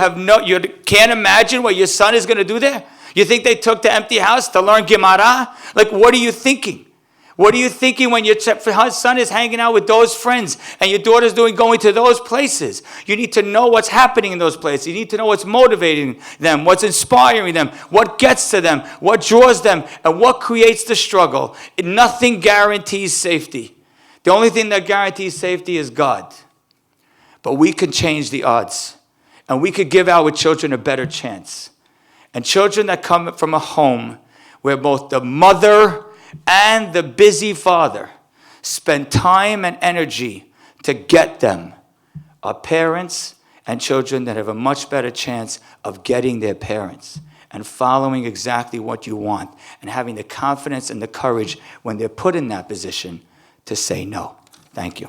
can't imagine what your son is going to do there? You think they took the empty house to learn Gemara? Like, what are you thinking? What are you thinking when your son is hanging out with those friends and your daughter's going to those places? You need to know what's happening in those places. You need to know what's motivating them, what's inspiring them, what gets to them, what draws them, and what creates the struggle. Nothing guarantees safety. The only thing that guarantees safety is God. But we can change the odds, and we could give our children a better chance. And children that come from a home where both the mother and the busy father spend time and energy to get them are parents and children that have a much better chance of getting their parents and following exactly what you want and having the confidence and the courage when they're put in that position to say no. Thank you.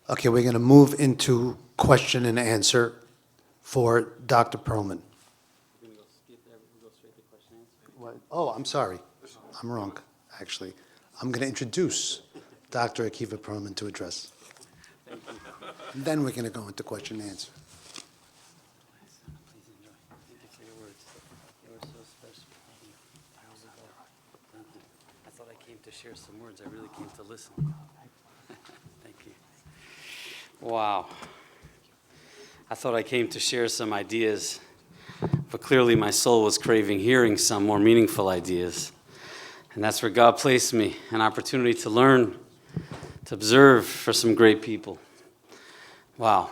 Okay, we're going to move into question and answer for Dr. Perlman. What? Oh, I'm sorry. I'm wrong, actually. I'm going to introduce Dr. Akiva Perlman to address. And then we're going to go into question and answer. I thought I came to share some words. I really came to listen. Thank you. Wow. I thought I came to share some ideas, but clearly my soul was craving hearing some more meaningful ideas. And that's where God placed me, an opportunity to learn, to observe for some great people. Wow.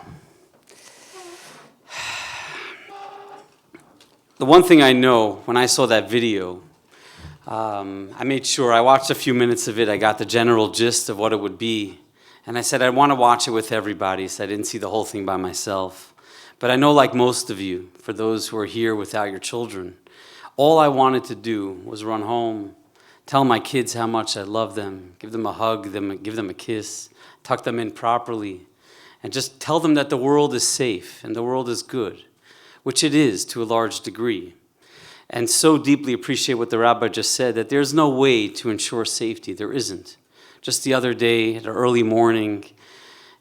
The one thing I know, when I saw that video, I made sure, I watched a few minutes of it, I got the general gist of what it would be. And I said, I want to watch it with everybody, so I didn't see the whole thing by myself. But I know, like most of you, for those who are here without your children, all I wanted to do was run home, tell my kids how much I love them, give them a hug, give them a kiss, tuck them in properly, and just tell them that the world is safe and the world is good, which it is to a large degree. And so deeply appreciate what the rabbi just said, that there's no way to ensure safety. There isn't. Just the other day, at an early morning,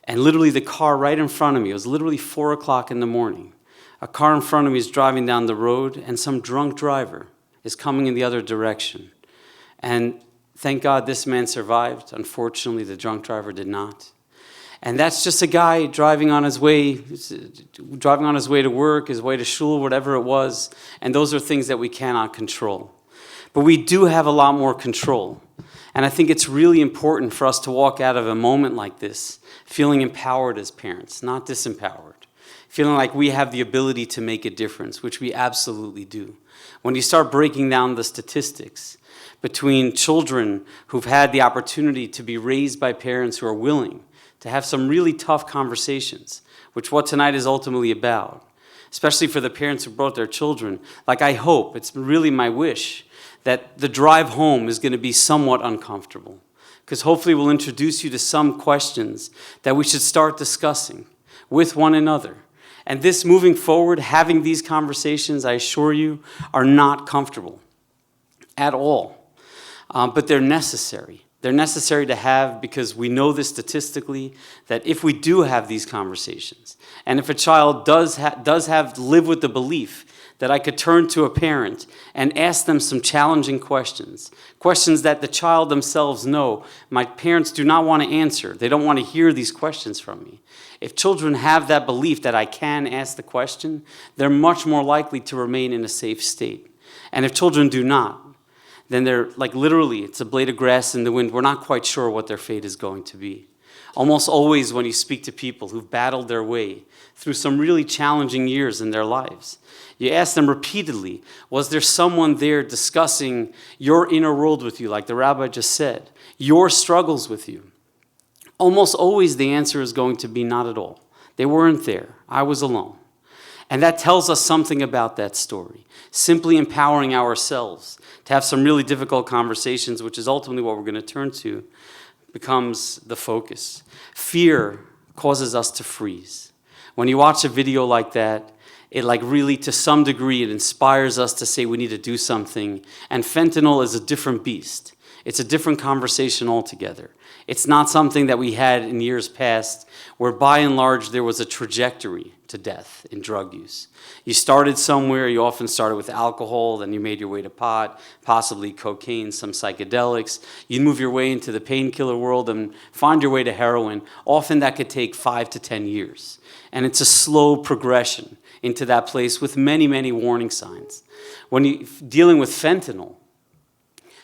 and literally the car right in front of me, it was literally 4 o'clock in the morning. A car in front of me is driving down the road, and some drunk driver is coming in the other direction. And thank God this man survived. Unfortunately, the drunk driver did not. And that's just a guy driving on his way to work, his way to shul, whatever it was. And those are things that we cannot control. But we do have a lot more control. And I think it's really important for us to walk out of a moment like this feeling empowered as parents, not disempowered. Feeling like we have the ability to make a difference, which we absolutely do. When you start breaking down the statistics between children who've had the opportunity to be raised by parents who are willing to have some really tough conversations, which what tonight is ultimately about, especially for the parents who brought their children, like I hope, it's really my wish, that the drive home is going to be somewhat uncomfortable. Because hopefully we'll introduce you to some questions that we should start discussing with one another. And this moving forward, having these conversations, I assure you, are not comfortable at all. But they're necessary. They're necessary to have because we know this statistically, that if we do have these conversations, and if a child does live with the belief that I could turn to a parent and ask them some challenging questions, questions that the child themselves know my parents do not want to answer. They don't want to hear these questions from me. If children have that belief that I can ask the question, they're much more likely to remain in a safe state. And if children do not, then they're like literally, it's a blade of grass in the wind. We're not quite sure what their fate is going to be. Almost always when you speak to people who've battled their way through some really challenging years in their lives, you ask them repeatedly, was there someone there discussing your inner world with you, like the rabbi just said, your struggles with you? Almost always the answer is going to be not at all. They weren't there. I was alone. And that tells us something about that story. Simply empowering ourselves to have some really difficult conversations, which is ultimately what we're going to turn to, becomes the focus. Fear causes us to freeze. When you watch a video like that, it really, to some degree, it inspires us to say we need to do something. And fentanyl is a different beast. It's a different conversation altogether. It's not something that we had in years past, where by and large there was a trajectory to death in drug use. You started somewhere, you often started with alcohol, then you made your way to pot, possibly cocaine, some psychedelics. You move your way into the painkiller world and find your way to heroin. Often that could take 5 to 10 years. And it's a slow progression into that place with many, many warning signs. When you're dealing with fentanyl,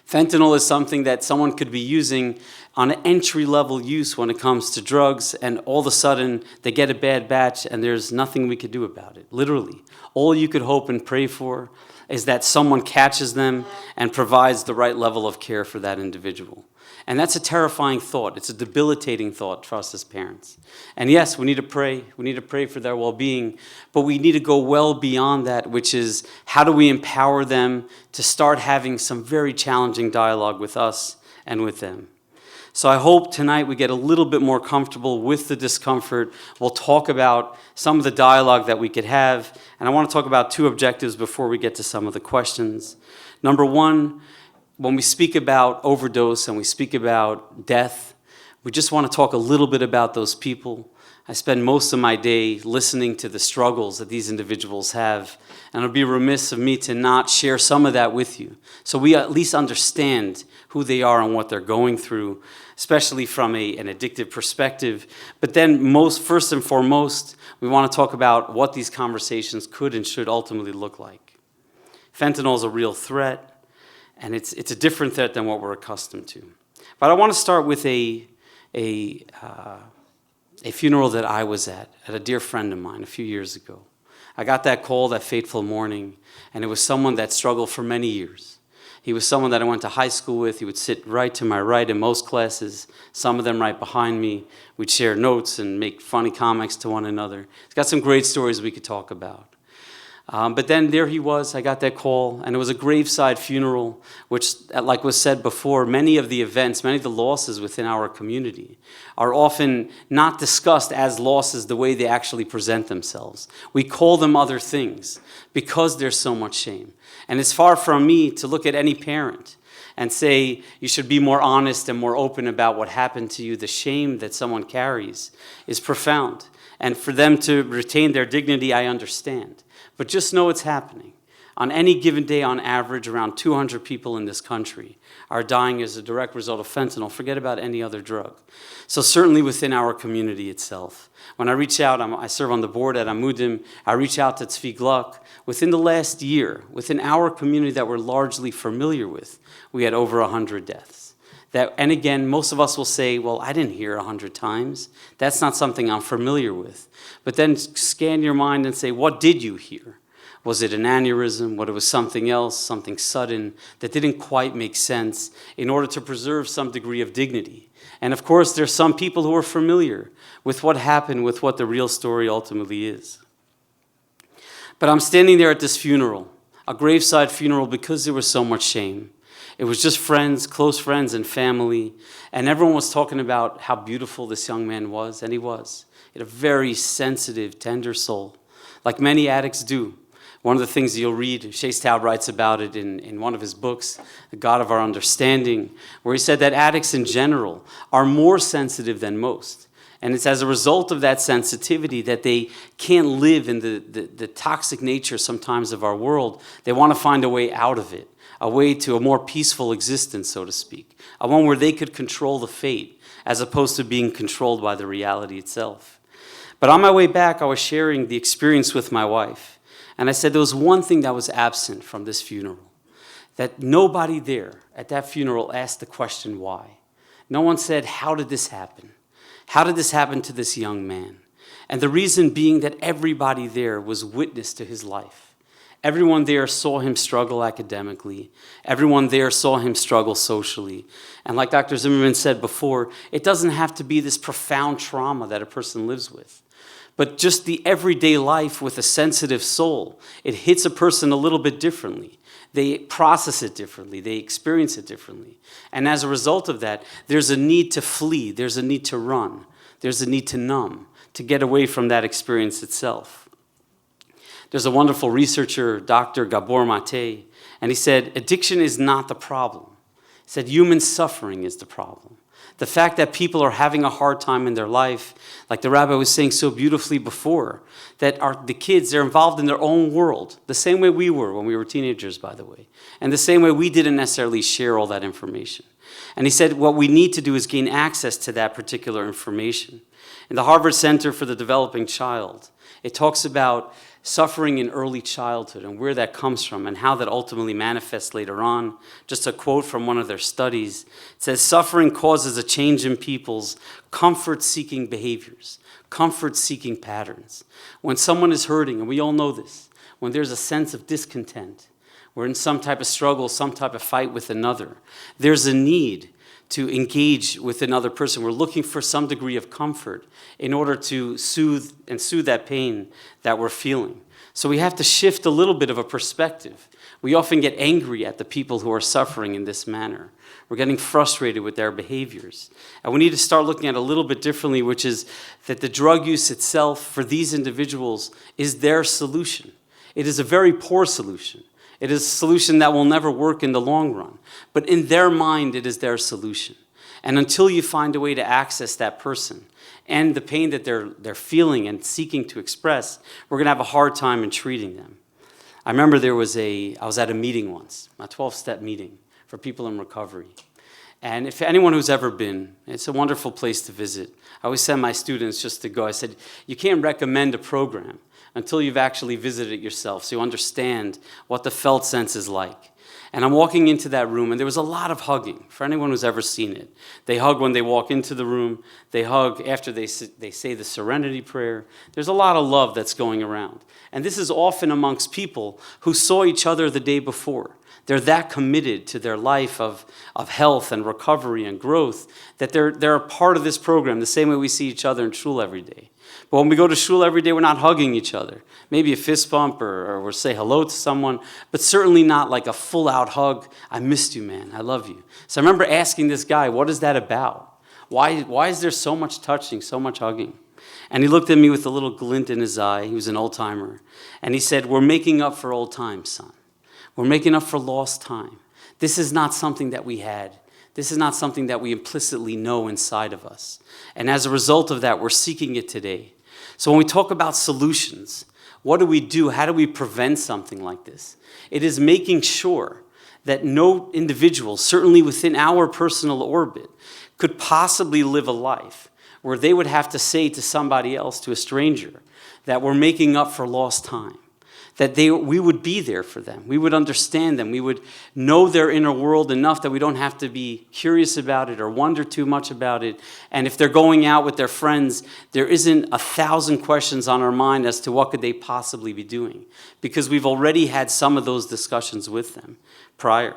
fentanyl is something that someone could be using on an entry-level use when it comes to drugs, and all of a sudden they get a bad batch and there's nothing we could do about it, literally. All you could hope and pray for is that someone catches them and provides the right level of care for that individual. And that's a terrifying thought. It's a debilitating thought for us as parents. And yes, we need to pray. We need to pray for their well-being, but we need to go well beyond that, which is how do we empower them to start having some very challenging dialogue with us and with them. So I hope tonight we get a little bit more comfortable with the discomfort. We'll talk about some of the dialogue that we could have. And I want to talk about 2 objectives before we get to some of the questions. Number 1, when we speak about overdose and we speak about death, we just want to talk a little bit about those people. I spend most of my day listening to the struggles that these individuals have, and it would be remiss of me to not share some of that with you, so we at least understand who they are and what they're going through, especially from an addictive perspective. But then first and foremost, we want to talk about what these conversations could and should ultimately look like. Fentanyl is a real threat, and it's a different threat than what we're accustomed to. But I want to start with a funeral that I was at a dear friend of mine a few years ago. I got that call that fateful morning, and it was someone that struggled for many years. He was someone that I went to high school with. He would sit right to my right in most classes, some of them right behind me. We'd share notes and make funny comics to one another. He's got some great stories we could talk about. But then there he was, I got that call, and it was a graveside funeral, which, like was said before, many of the events, many of the losses within our community are often not discussed as losses the way they actually present themselves. We call them other things because there's so much shame. And it's far from me to look at any parent and say you should be more honest and more open about what happened to you. The shame that someone carries is profound. And for them to retain their dignity, I understand. But just know it's happening. On any given day, on average, around 200 people in this country are dying as a direct result of fentanyl. Forget about any other drug. So certainly within our community itself. When I reach out, I serve on the board at Amudim, I reach out to Tzvi Gluck. Within the last year, within our community that we're largely familiar with, we had over 100 deaths. And again, most of us will say, well, I didn't hear 100 times. That's not something I'm familiar with. But then scan your mind and say, what did you hear? Was it an aneurysm? Was it something else, something sudden that didn't quite make sense in order to preserve some degree of dignity? And of course, there's some people who are familiar with what happened, with what the real story ultimately is. But I'm standing there at this funeral, a graveside funeral, because there was so much shame. It was just friends, close friends and family, and everyone was talking about how beautiful this young man was, and he was. He had a very sensitive, tender soul, like many addicts do. One of the things you'll read, Shea Stout writes about it in one of his books, The God of Our Understanding, where he said that addicts in general are more sensitive than most. And it's as a result of that sensitivity that they can't live in the toxic nature sometimes of our world. They want to find a way out of it, a way to a more peaceful existence, so to speak, a one where they could control the fate as opposed to being controlled by the reality itself. But on my way back, I was sharing the experience with my wife. And I said there was one thing that was absent from this funeral, that nobody there at that funeral asked the question why. No one said, how did this happen? How did this happen to this young man? And the reason being that everybody there was witness to his life. Everyone there saw him struggle academically. Everyone there saw him struggle socially. And like Dr. Zimmerman said before, it doesn't have to be this profound trauma that a person lives with, but just the everyday life with a sensitive soul. It hits a person a little bit differently. They process it differently. They experience it differently. And as a result of that, there's a need to flee. There's a need to run. There's a need to numb, to get away from that experience itself. There's a wonderful researcher, Dr. Gabor Mate, and he said, addiction is not the problem. He said, human suffering is the problem. The fact that people are having a hard time in their life, like the rabbi was saying so beautifully before, that the kids, they're involved in their own world, the same way we were when we were teenagers, by the way, and the same way we didn't necessarily share all that information. And he said what we need to do is gain access to that particular information. In the Harvard Center for the Developing Child, it talks about suffering in early childhood and where that comes from and how that ultimately manifests later on. Just a quote from one of their studies. It says, suffering causes a change in people's comfort-seeking behaviors, comfort-seeking patterns. When someone is hurting, and we all know this, when there's a sense of discontent, we're in some type of struggle, some type of fight with another, there's a need to engage with another person. We're looking for some degree of comfort in order to soothe that pain that we're feeling. So we have to shift a little bit of a perspective. We often get angry at the people who are suffering in this manner. We're getting frustrated with their behaviors. And we need to start looking at it a little bit differently, which is that the drug use itself for these individuals is their solution. It is a very poor solution. It is a solution that will never work in the long run. But in their mind, it is their solution. And until you find a way to access that person and the pain that they're feeling and seeking to express, we're going to have a hard time in treating them. I remember I was at a meeting once, a 12-step meeting for people in recovery. And if anyone who's ever been, it's a wonderful place to visit. I always send my students just to go. I said, you can't recommend a program until you've actually visited it yourself, so you understand what the felt sense is like. And I'm walking into that room, and there was a lot of hugging, for anyone who's ever seen it. They hug when they walk into the room. They hug after they say the serenity prayer. There's a lot of love that's going around. And this is often amongst people who saw each other the day before. They're that committed to their life of health and recovery and growth that they're a part of this program, the same way we see each other in shul every day. But when we go to shul every day, we're not hugging each other. Maybe a fist bump or we'll say hello to someone, but certainly not like a full-out hug. I missed you, man. I love you. So I remember asking this guy, what is that about? Why is there so much touching, so much hugging? And he looked at me with a little glint in his eye. He was an old-timer. And he said, we're making up for old times, son. We're making up for lost time. This is not something that we had. This is not something that we implicitly know inside of us. And as a result of that, we're seeking it today. So when we talk about solutions, what do we do? How do we prevent something like this? It is making sure that no individual, certainly within our personal orbit, could possibly live a life where they would have to say to somebody else, to a stranger, that we're making up for lost time. That we would be there for them. We would understand them. We would know their inner world enough that we don't have to be curious about it or wonder too much about it. And if they're going out with their friends, there isn't 1,000 questions on our mind as to what could they possibly be doing, because we've already had some of those discussions with them prior.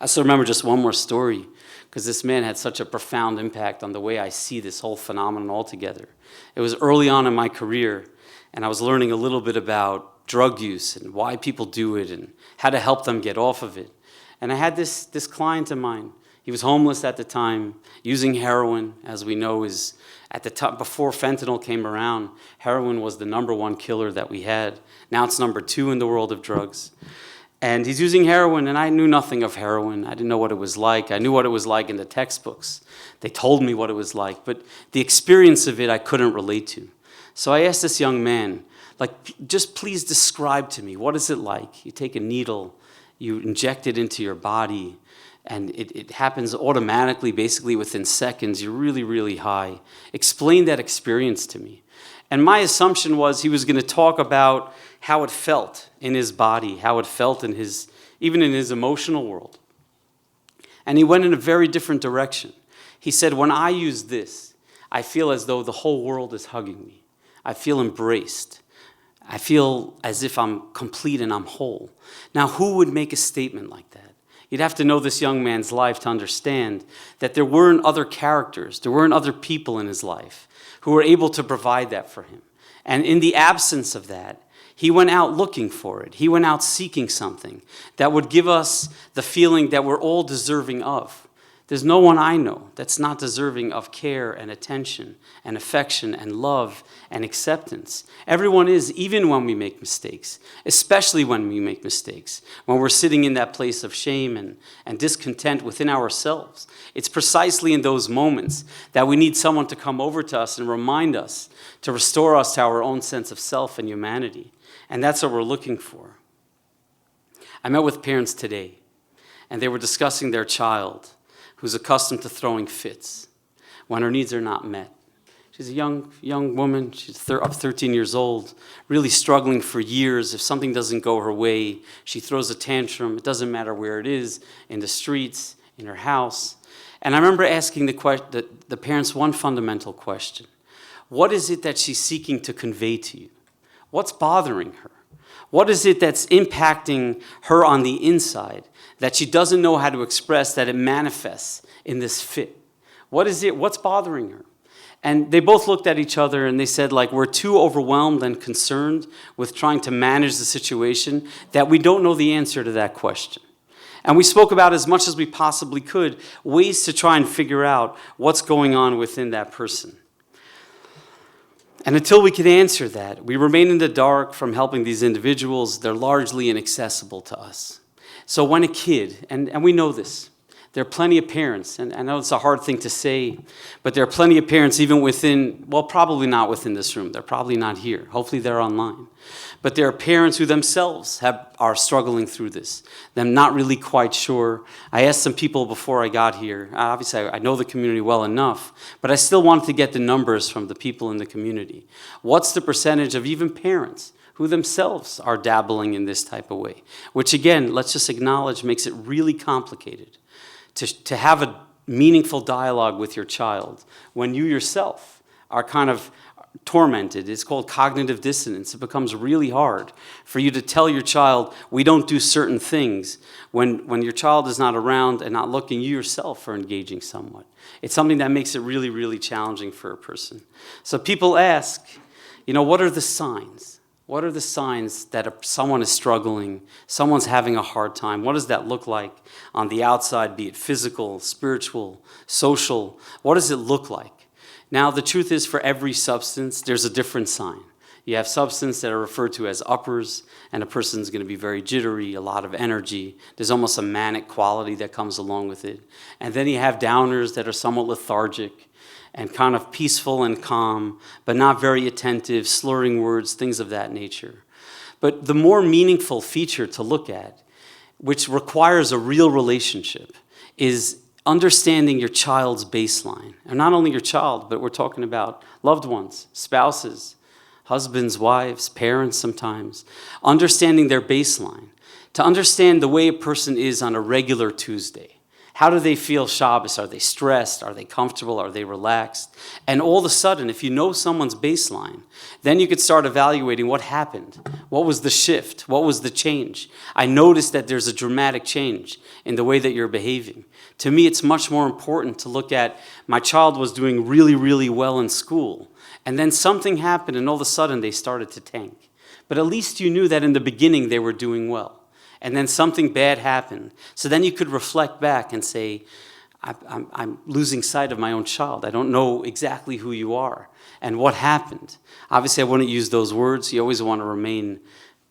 I still remember just one more story, because this man had such a profound impact on the way I see this whole phenomenon altogether. It was early on in my career, and I was learning a little bit about drug use and why people do it and how to help them get off of it. And I had this client of mine. He was homeless at the time, using heroin, as we know is at the time, before fentanyl came around, heroin was the #1 killer that we had. Now it's #2 in the world of drugs. And he's using heroin, and I knew nothing of heroin. I didn't know what it was like. I knew what it was like in the textbooks. They told me what it was like, but the experience of it I couldn't relate to. So I asked this young man, just please describe to me, what is it like? You take a needle, you inject it into your body, and it happens automatically, basically within seconds. You're really, really high. Explain that experience to me. And my assumption was he was going to talk about how it felt in his body, how it felt even in his emotional world. And he went in a very different direction. He said, when I use this, I feel as though the whole world is hugging me. I feel embraced. I feel as if I'm complete and I'm whole. Now, who would make a statement like that? You'd have to know this young man's life to understand that there weren't other characters, there weren't other people in his life who were able to provide that for him. And in the absence of that, he went out looking for it. He went out seeking something that would give us the feeling that we're all deserving of. There's no one I know that's not deserving of care and attention and affection and love and acceptance. Everyone is, even when we make mistakes, especially when we make mistakes, when we're sitting in that place of shame and discontent within ourselves. It's precisely in those moments that we need someone to come over to us and remind us, to restore us to our own sense of self and humanity. And that's what we're looking for. I met with parents today, and they were discussing their child who's accustomed to throwing fits when her needs are not met. She's a young woman, she's 13 years old, really struggling for years. If something doesn't go her way, she throws a tantrum. It doesn't matter where it is, in the streets, in her house. And I remember asking the parents one fundamental question. What is it that she's seeking to convey to you? What's bothering her? What is it that's impacting her on the inside that she doesn't know how to express, that it manifests in this fit? What is it? What's bothering her? And they both looked at each other and they said, like, we're too overwhelmed and concerned with trying to manage the situation that we don't know the answer to that question. And we spoke about, as much as we possibly could, ways to try and figure out what's going on within that person. And until we could answer that, we remain in the dark from helping these individuals. They're largely inaccessible to us. So when a kid, and we know this, there are plenty of parents, and I know it's a hard thing to say, but there are plenty of parents even within, well, probably not within this room. They're probably not here. Hopefully they're online. But there are parents who themselves are struggling through this. They're not really quite sure. I asked some people before I got here. Obviously, I know the community well enough, but I still wanted to get the numbers from the people in the community. What's the percentage of even parents who themselves are dabbling in this type of way? Which, again, let's just acknowledge makes it really complicated to have a meaningful dialogue with your child when you yourself are kind of tormented. It's called cognitive dissonance. It becomes really hard for you to tell your child, we don't do certain things. When your child is not around and not looking, you yourself are engaging somewhat. It's something that makes it really, really challenging for a person. So people ask, what are the signs? What are the signs that someone is struggling, someone's having a hard time? What does that look like on the outside, be it physical, spiritual, social? What does it look like? Now, the truth is, for every substance, there's a different sign. You have substances that are referred to as uppers, and a person's going to be very jittery, a lot of energy. There's almost a manic quality that comes along with it. And then you have downers that are somewhat lethargic and kind of peaceful and calm, but not very attentive, slurring words, things of that nature. But the more meaningful feature to look at, which requires a real relationship, is understanding your child's baseline. And not only your child, but we're talking about loved ones, spouses, husbands, wives, parents sometimes. Understanding their baseline. To understand the way a person is on a regular Tuesday. How do they feel Shabbos? Are they stressed? Are they comfortable? Are they relaxed? And all of a sudden, if you know someone's baseline, then you could start evaluating what happened. What was the shift? What was the change? I noticed that there's a dramatic change in the way that you're behaving. To me, it's much more important to look at, my child was doing really, really well in school, and then something happened and all of a sudden they started to tank. But at least you knew that in the beginning they were doing well. And then something bad happened. So then you could reflect back and say, I'm losing sight of my own child. I don't know exactly who you are and what happened. Obviously, I wouldn't use those words. You always want to remain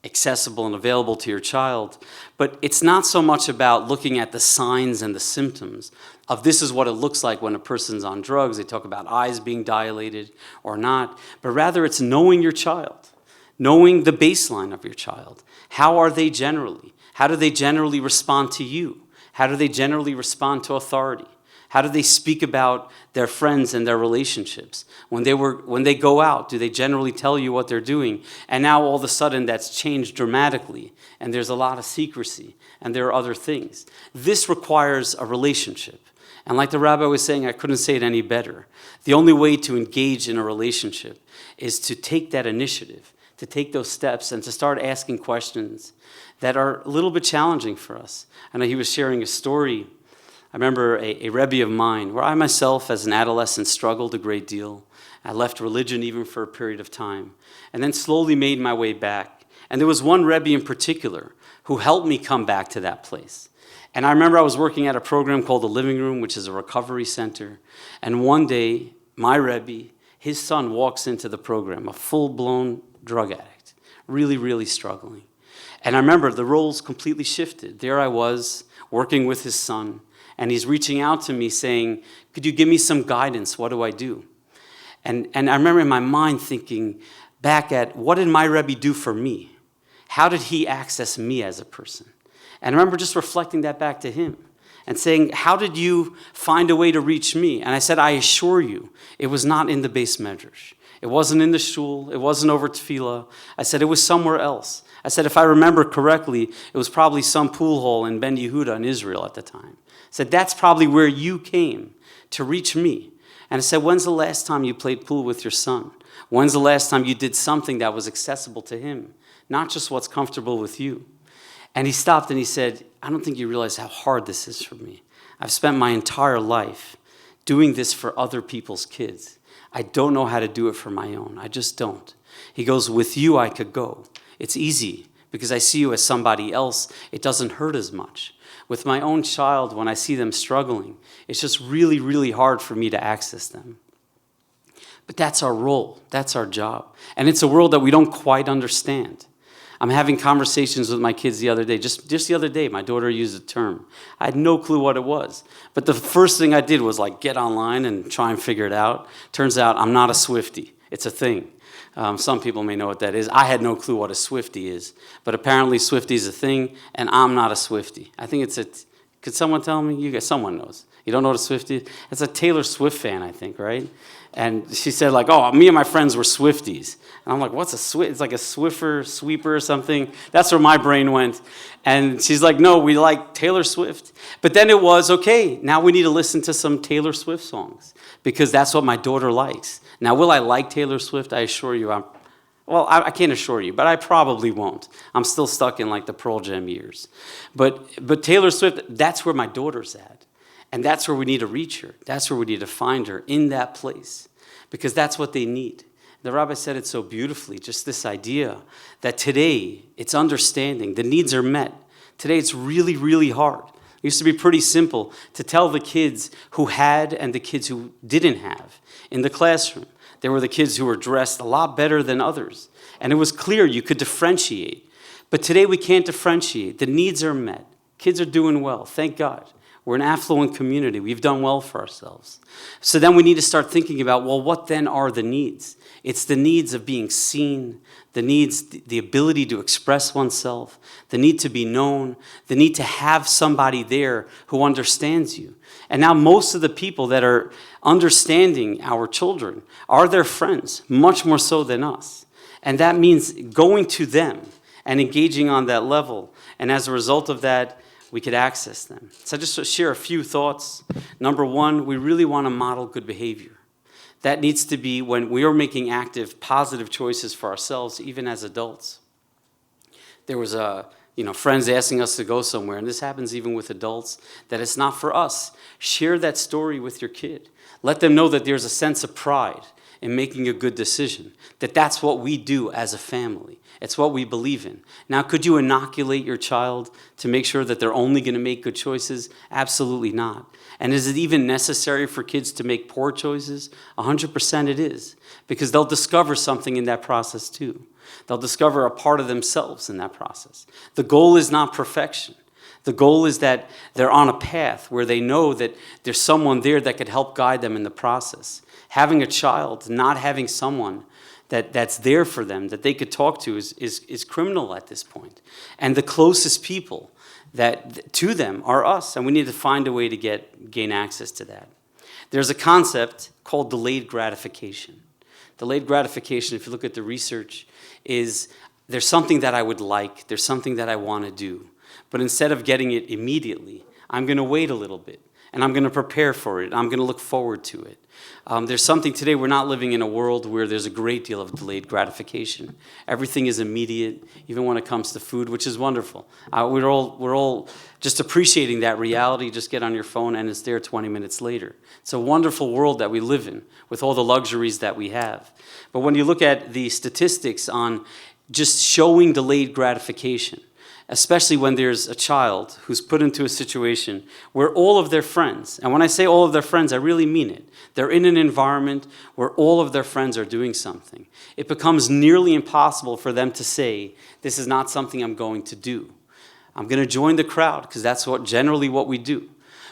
accessible and available to your child. But it's not so much about looking at the signs and the symptoms of this is what it looks like when a person's on drugs. They talk about eyes being dilated or not. But rather, it's knowing your child, knowing the baseline of your child. How are they generally? How do they generally respond to you? How do they generally respond to authority? How do they speak about their friends and their relationships? When they go out, do they generally tell you what they're doing? And now all of a sudden that's changed dramatically, and there's a lot of secrecy, and there are other things. This requires a relationship. And like the rabbi was saying, I couldn't say it any better. The only way to engage in a relationship is to take that initiative, to take those steps and to start asking questions that are a little bit challenging for us. I know he was sharing a story. I remember a Rebbe of mine where I myself as an adolescent struggled a great deal. I left religion even for a period of time and then slowly made my way back. And there was one Rebbe in particular who helped me come back to that place. And I remember I was working at a program called The Living Room, which is a recovery center. And one day, my Rebbe, his son walks into the program, a full-blown drug addict, really, really struggling. And I remember the roles completely shifted. There I was, working with his son, and he's reaching out to me saying, could you give me some guidance? What do I do? And I remember in my mind thinking back at, what did my Rebbe do for me? How did he access me as a person? And I remember just reflecting that back to him and saying, how did you find a way to reach me? And I said, I assure you, it was not in the base medrash. It wasn't in the shul. It wasn't over tefillah. I said, it was somewhere else. I said, if I remember correctly, it was probably some pool hall in Ben Yehuda in Israel at the time. I said, that's probably where you came to reach me. And I said, when's the last time you played pool with your son? When's the last time you did something that was accessible to him? Not just what's comfortable with you. And he stopped and he said, I don't think you realize how hard this is for me. I've spent my entire life doing this for other people's kids. I don't know how to do it for my own. I just don't. He goes, with you, I could go. It's easy because I see you as somebody else. It doesn't hurt as much. With my own child, when I see them struggling, it's just really, really hard for me to access them. But that's our role. That's our job. And it's a world that we don't quite understand. I'm having conversations with my kids the other day. Just the other day, my daughter used a term. I had no clue what it was. But the first thing I did was like get online and try and figure it out. Turns out I'm not a Swiftie. It's a thing. Some people may know what that is. I had no clue what a Swiftie is. But apparently Swiftie is a thing, and I'm not a Swiftie. I think it's a... Could someone tell me? You guys, someone knows. You don't know what a Swiftie is? It's a Taylor Swift fan, I think, right? And she said, like, oh, me and my friends were Swifties. And I'm like, what's a Swift? It's like a Swiffer, sweeper or something. That's where my brain went. And she's like, no, we like Taylor Swift. But then it was, okay, now we need to listen to some Taylor Swift songs because that's what my daughter likes. Now, will I like Taylor Swift? I assure you, I can't assure you, but I probably won't. I'm still stuck in like the Pearl Jam years. But Taylor Swift, that's where my daughter's at. And that's where we need to reach her. That's where we need to find her, in that place, because that's what they need. The rabbi said it so beautifully, just this idea that today it's understanding, the needs are met. Today it's really, really hard. It used to be pretty simple to tell the kids who had and the kids who didn't have in the classroom. There were the kids who were dressed a lot better than others. And it was clear you could differentiate. But today we can't differentiate. The needs are met. Kids are doing well, thank God. We're an affluent community. We've done well for ourselves. So then we need to start thinking about, well, what then are the needs? It's the needs of being seen, the needs, the ability to express oneself, the need to be known, the need to have somebody there who understands you. And now most of the people that are understanding our children are their friends, much more so than us. And that means going to them and engaging on that level. And as a result of that, we could access them. So just share a few thoughts. Number one, we really want to model good behavior. That needs to be when we are making active, positive choices for ourselves, even as adults. There was friends asking us to go somewhere, and this happens even with adults, that it's not for us. Share that story with your kid. Let them know that there's a sense of pride in making a good decision, that that's what we do as a family. It's what we believe in. Now, could you inoculate your child to make sure that they're only going to make good choices? Absolutely not. And is it even necessary for kids to make poor choices? 100% it is, because they'll discover something in that process too. They'll discover a part of themselves in that process. The goal is not perfection. The goal is that they're on a path where they know that there's someone there that could help guide them in the process. Having a child, not having someone that's there for them, that they could talk to is criminal at this point. And the closest people to them are us, and we need to find a way to gain access to that. There's a concept called delayed gratification. Delayed gratification, if you look at the research, is there's something that I would like, there's something that I want to do, but instead of getting it immediately, I'm going to wait a little bit. and I'm going to prepare for it. I'm going to look forward to it. There's something today, we're not living in a world where there's a great deal of delayed gratification. Everything is immediate, even when it comes to food, which is wonderful. We're all just appreciating that reality. Just get on your phone and it's there 20 minutes later. It's a wonderful world that we live in with all the luxuries that we have. But when you look at the statistics on just showing delayed gratification, especially when there's a child who's put into a situation where all of their friends, and when I say all of their friends, I really mean it. They're in an environment where all of their friends are doing something. It becomes nearly impossible for them to say, this is not something I'm going to do. I'm going to join the crowd, because that's generally what we do.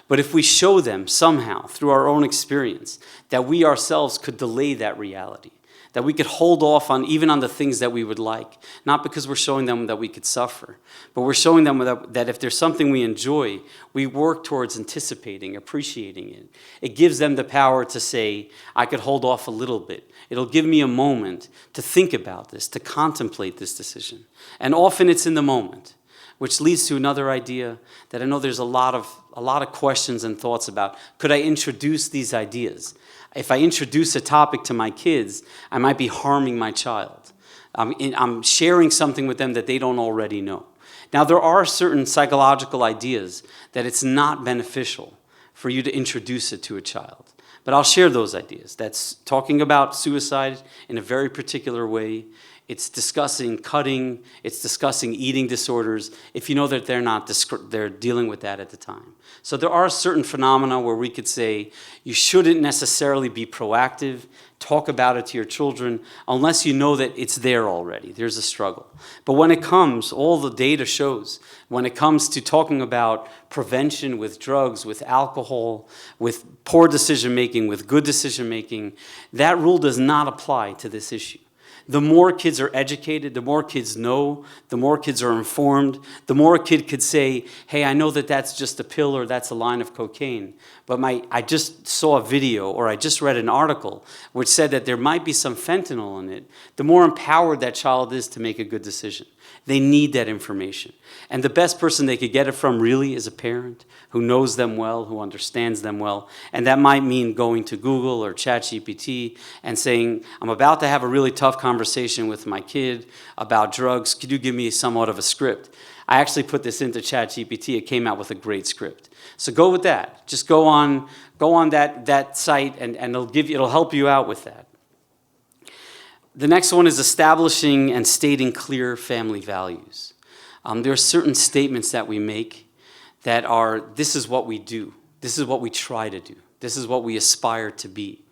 But if we show them somehow, through our own experience, that we ourselves could delay that reality, that we could hold off on even on the things that we would like, not because we're showing them that we could suffer, but we're showing them that if there's something we enjoy, we work towards anticipating, appreciating it. It gives them the power to say, I could hold off a little bit. It'll give me a moment to think about this, to contemplate this decision. And often it's in the moment, which leads to another idea that I know there's a lot of questions and thoughts about. Could I introduce these ideas? If I introduce a topic to my kids, I might be harming my child. I'm sharing something with them that they don't already know. Now, there are certain psychological ideas that it's not beneficial for you to introduce it to a child. But I'll share those ideas. That's talking about suicide in a very particular way. It's discussing cutting. It's discussing eating disorders, if you know that they're dealing with that at the time. So there are certain phenomena where we could say you shouldn't necessarily be proactive, talk about it to your children, unless you know that it's there already. There's a struggle. But when it comes, all the data shows, when it comes to talking about prevention with drugs, with alcohol, with poor decision-making, with good decision-making, that rule does not apply to this issue. The more kids are educated, the more kids know, the more kids are informed, the more a kid could say, hey, I know that that's just a pill or that's a line of cocaine, but I just saw a video or I just read an article which said that there might be some fentanyl in it, the more empowered that child is to make a good decision. They need that information. And the best person they could get it from really is a parent who knows them well, who understands them well. And that might mean going to Google or ChatGPT and saying, I'm about to have a really tough conversation with my kid about drugs. Could you give me somewhat of a script? I actually put this into ChatGPT. It came out with a great script. So go with that. Just go on that site and it'll help you out with that. The next one is establishing and stating clear family values. There are certain statements that we make that are, this is what we do. This is what we try to do. This is what we aspire to be.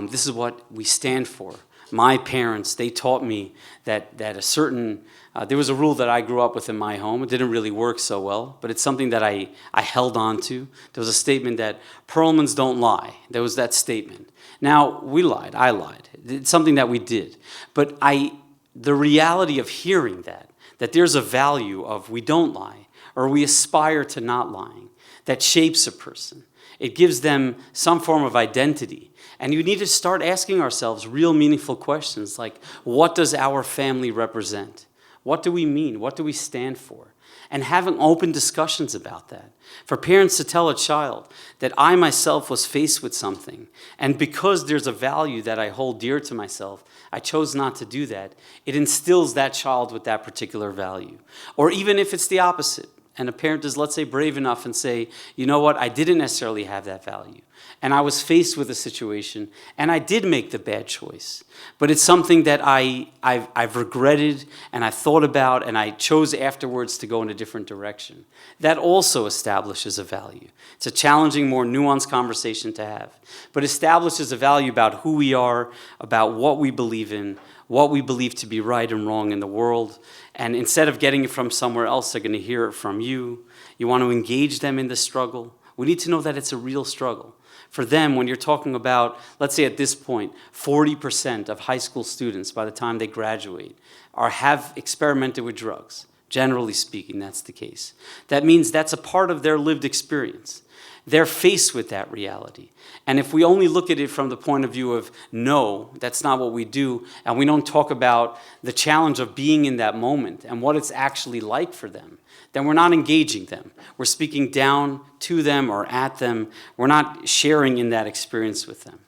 This is what we stand for. My parents, they taught me that a certain, there was a rule that I grew up with in my home. It didn't really work so well, but it's something that I held on to. There was a statement that Perlmans don't lie. There was that statement. Now, we lied. I lied. It's something that we did. But the reality of hearing that there's a value of we don't lie, or we aspire to not lying, that shapes a person. It gives them some form of identity. And you need to start asking ourselves real meaningful questions like, what does our family represent? What do we mean? What do we stand for? And having open discussions about that. For parents to tell a child that I myself was faced with something, and because there's a value that I hold dear to myself, I chose not to do that, it instills that child with that particular value. Or even if it's the opposite, and a parent is, let's say, brave enough and say, you know what, I didn't necessarily have that value. And I was faced with a situation, and I did make the bad choice. But it's something that I've regretted, and I thought about, and I chose afterwards to go in a different direction. That also establishes a value. It's a challenging, more nuanced conversation to have, but establishes a value about who we are, about what we believe in, what we believe to be right and wrong in the world. And instead of getting it from somewhere else, they're going to hear it from you. You want to engage them in the struggle. We need to know that it's a real struggle. For them, when you're talking about, let's say at this point, 40% of high school students by the time they graduate have experimented with drugs. Generally speaking, that's the case. That means that's a part of their lived experience. they're faced with that reality. And if we only look at it from the point of view of, no, that's not what we do, and we don't talk about the challenge of being in that moment and what it's actually like for them, then we're not engaging them. We're speaking down to them or at them. We're not sharing in that experience with them.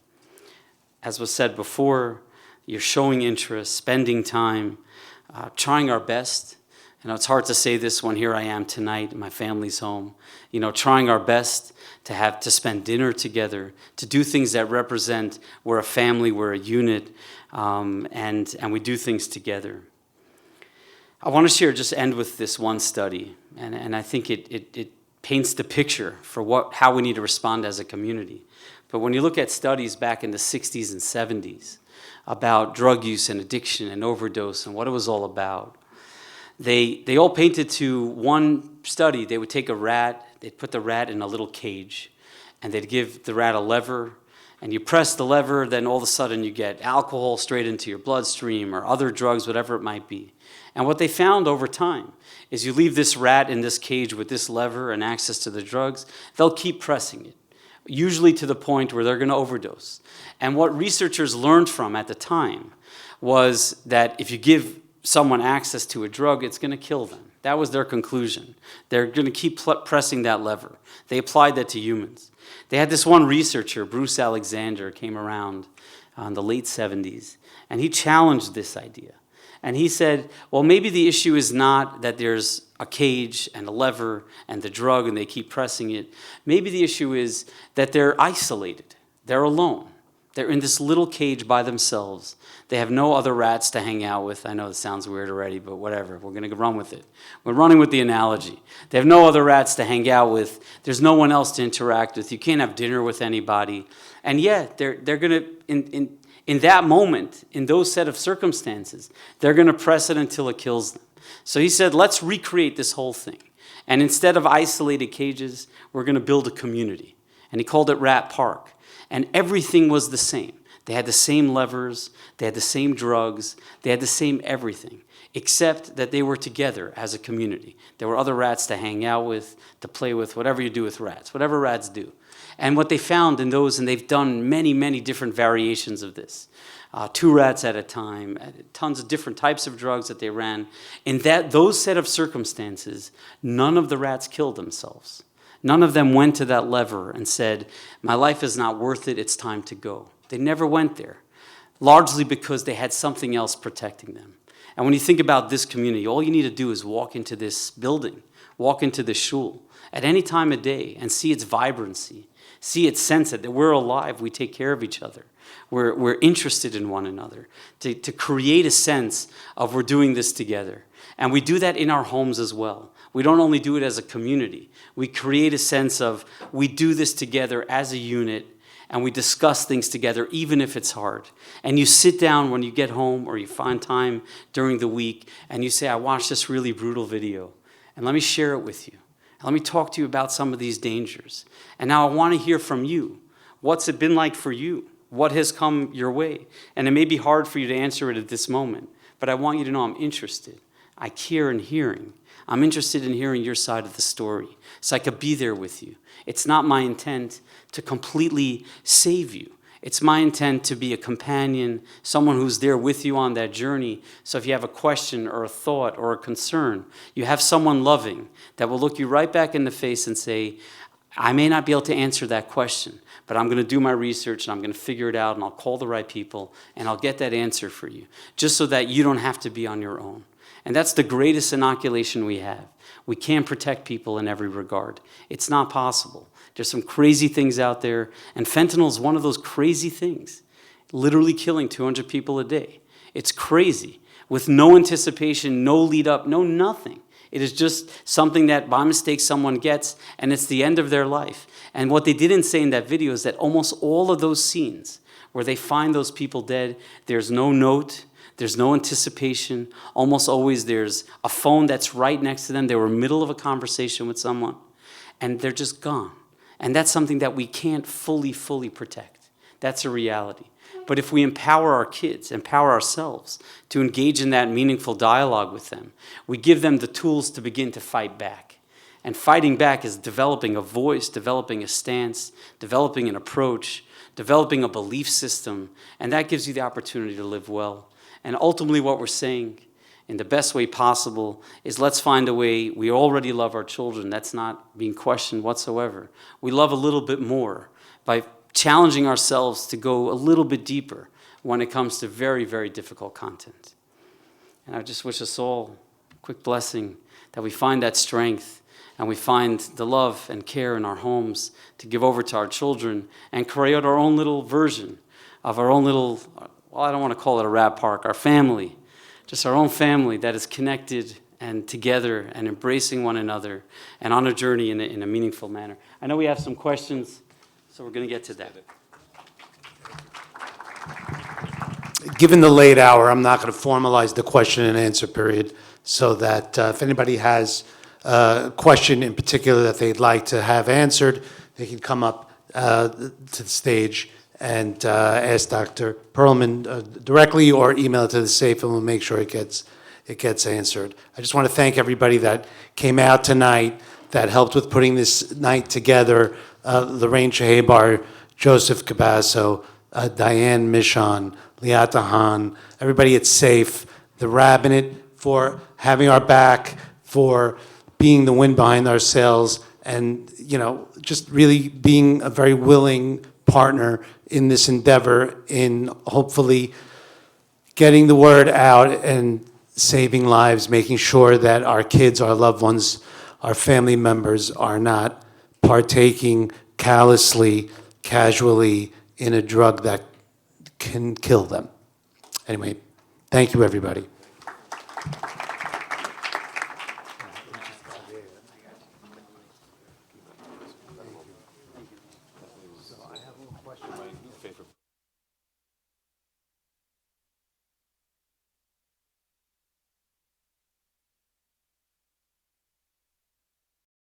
As was said before, you're showing interest, spending time, trying our best. You know, it's hard to say this when here I am tonight in my family's home. You know, trying our best to spend dinner together, to do things that represent we're a family, we're a unit, and we do things together. I want to share, just end with this one study, and I think it paints the picture for how we need to respond as a community. But when you look at studies back in the 60s and 70s about drug use and addiction and overdose and what it was all about, they all painted to one study. They would take a rat, they'd put the rat in a little cage, and they'd give the rat a lever, and you press the lever, then all of a sudden you get alcohol straight into your bloodstream or other drugs, whatever it might be. And what they found over time is you leave this rat in this cage with this lever and access to the drugs, they'll keep pressing it, usually to the point where they're going to overdose. And what researchers learned from at the time was that if you give someone access to a drug, it's going to kill them. That was their conclusion. They're going to keep pressing that lever. They applied that to humans. They had this one researcher, Bruce Alexander, came around in the late 70s, and he challenged this idea. And he said, well, maybe the issue is not that there's a cage and a lever and the drug and they keep pressing it. Maybe the issue is that they're isolated. They're alone. They're in this little cage by themselves. They have no other rats to hang out with. I know this sounds weird already, but whatever. We're going to run with it. We're running with the analogy. They have no other rats to hang out with. There's no one else to interact with. You can't have dinner with anybody. And yet, they're going to, in that moment, in those set of circumstances, they're going to press it until it kills them. So he said, let's recreate this whole thing. And instead of isolated cages, we're going to build a community. And he called it Rat Park. And everything was the same. They had the same levers, they had the same drugs, they had the same everything, except that they were together as a community. There were other rats to hang out with, to play with, whatever you do with rats, whatever rats do. And what they found in those, and they've done many, many different variations of this, 2 rats at a time, tons of different types of drugs that they ran. In those set of circumstances, none of the rats killed themselves. None of them went to that lever and said, my life is not worth it, it's time to go. They never went there, largely because they had something else protecting them. And when you think about this community, all you need to do is walk into this building, walk into this shul at any time of day and see its vibrancy, see it, sense it, that we're alive, we take care of each other. We're interested in one another, to create a sense of we're doing this together. And we do that in our homes as well. We don't only do it as a community. We create a sense of we do this together as a unit, and we discuss things together, even if it's hard. And you sit down when you get home or you find time during the week, and you say, I watched this really brutal video, and let me share it with you. And let me talk to you about some of these dangers. And now I want to hear from you. What's it been like for you? What has come your way? And it may be hard for you to answer it at this moment, but I want you to know I'm interested. I care in hearing. I'm interested in hearing your side of the story, so I could be there with you. It's not my intent to completely save you. It's my intent to be a companion, someone who's there with you on that journey. So if you have a question or a thought or a concern, you have someone loving that will look you right back in the face and say, I may not be able to answer that question, but I'm going to do my research and I'm going to figure it out and I'll call the right people and I'll get that answer for you, just so that you don't have to be on your own. And that's the greatest inoculation we have. We can't protect people in every regard. It's not possible. There's some crazy things out there, and fentanyl is one of those crazy things, literally killing 200 people a day. It's crazy, with no anticipation, no lead up, no nothing. It is just something that by mistake someone gets, and it's the end of their life. And what they didn't say in that video is that almost all of those scenes where they find those people dead, there's no note, there's no anticipation. Almost always there's a phone that's right next to them. They were in the middle of a conversation with someone, and they're just gone. And that's something that we can't fully protect. That's a reality. But if we empower our kids, empower ourselves to engage in that meaningful dialogue with them, we give them the tools to begin to fight back. And fighting back is developing a voice, developing a stance, developing an approach, developing a belief system, and that gives you the opportunity to live well. And ultimately what we're saying in the best way possible is let's find a way. We already love our children. That's not being questioned whatsoever. We love a little bit more by challenging ourselves to go a little bit deeper when it comes to very, very difficult content. And I just wish us all a quick blessing that we find that strength and we find the love and care in our homes to give over to our children and create our own little version of our own little, well, I don't want to call it a rap park, our family, just our own family that is connected and together and embracing one another and on a journey in a meaningful manner. I know we have some questions, so we're going to get to that. Given the late hour, I'm not going to formalize the question and answer period, so that if anybody has a question in particular that they'd like to have answered, they can come up to the stage and ask Dr. Perlman directly, or email it to the SAFE, and we'll make sure it gets answered. I just want to thank everybody that came out tonight, that helped with putting this night together. Lorraine Shahabar, Joseph Cabasso, Diane Michon, Liata Han, everybody at SAFE, the Rabbinate for having our back, for being the wind behind our sails, and just really being a very willing partner in this endeavor in hopefully getting the word out and saving lives, making sure that our kids, our loved ones, our family members are not partaking callously, casually in a drug that can kill them. Anyway, thank you, everybody.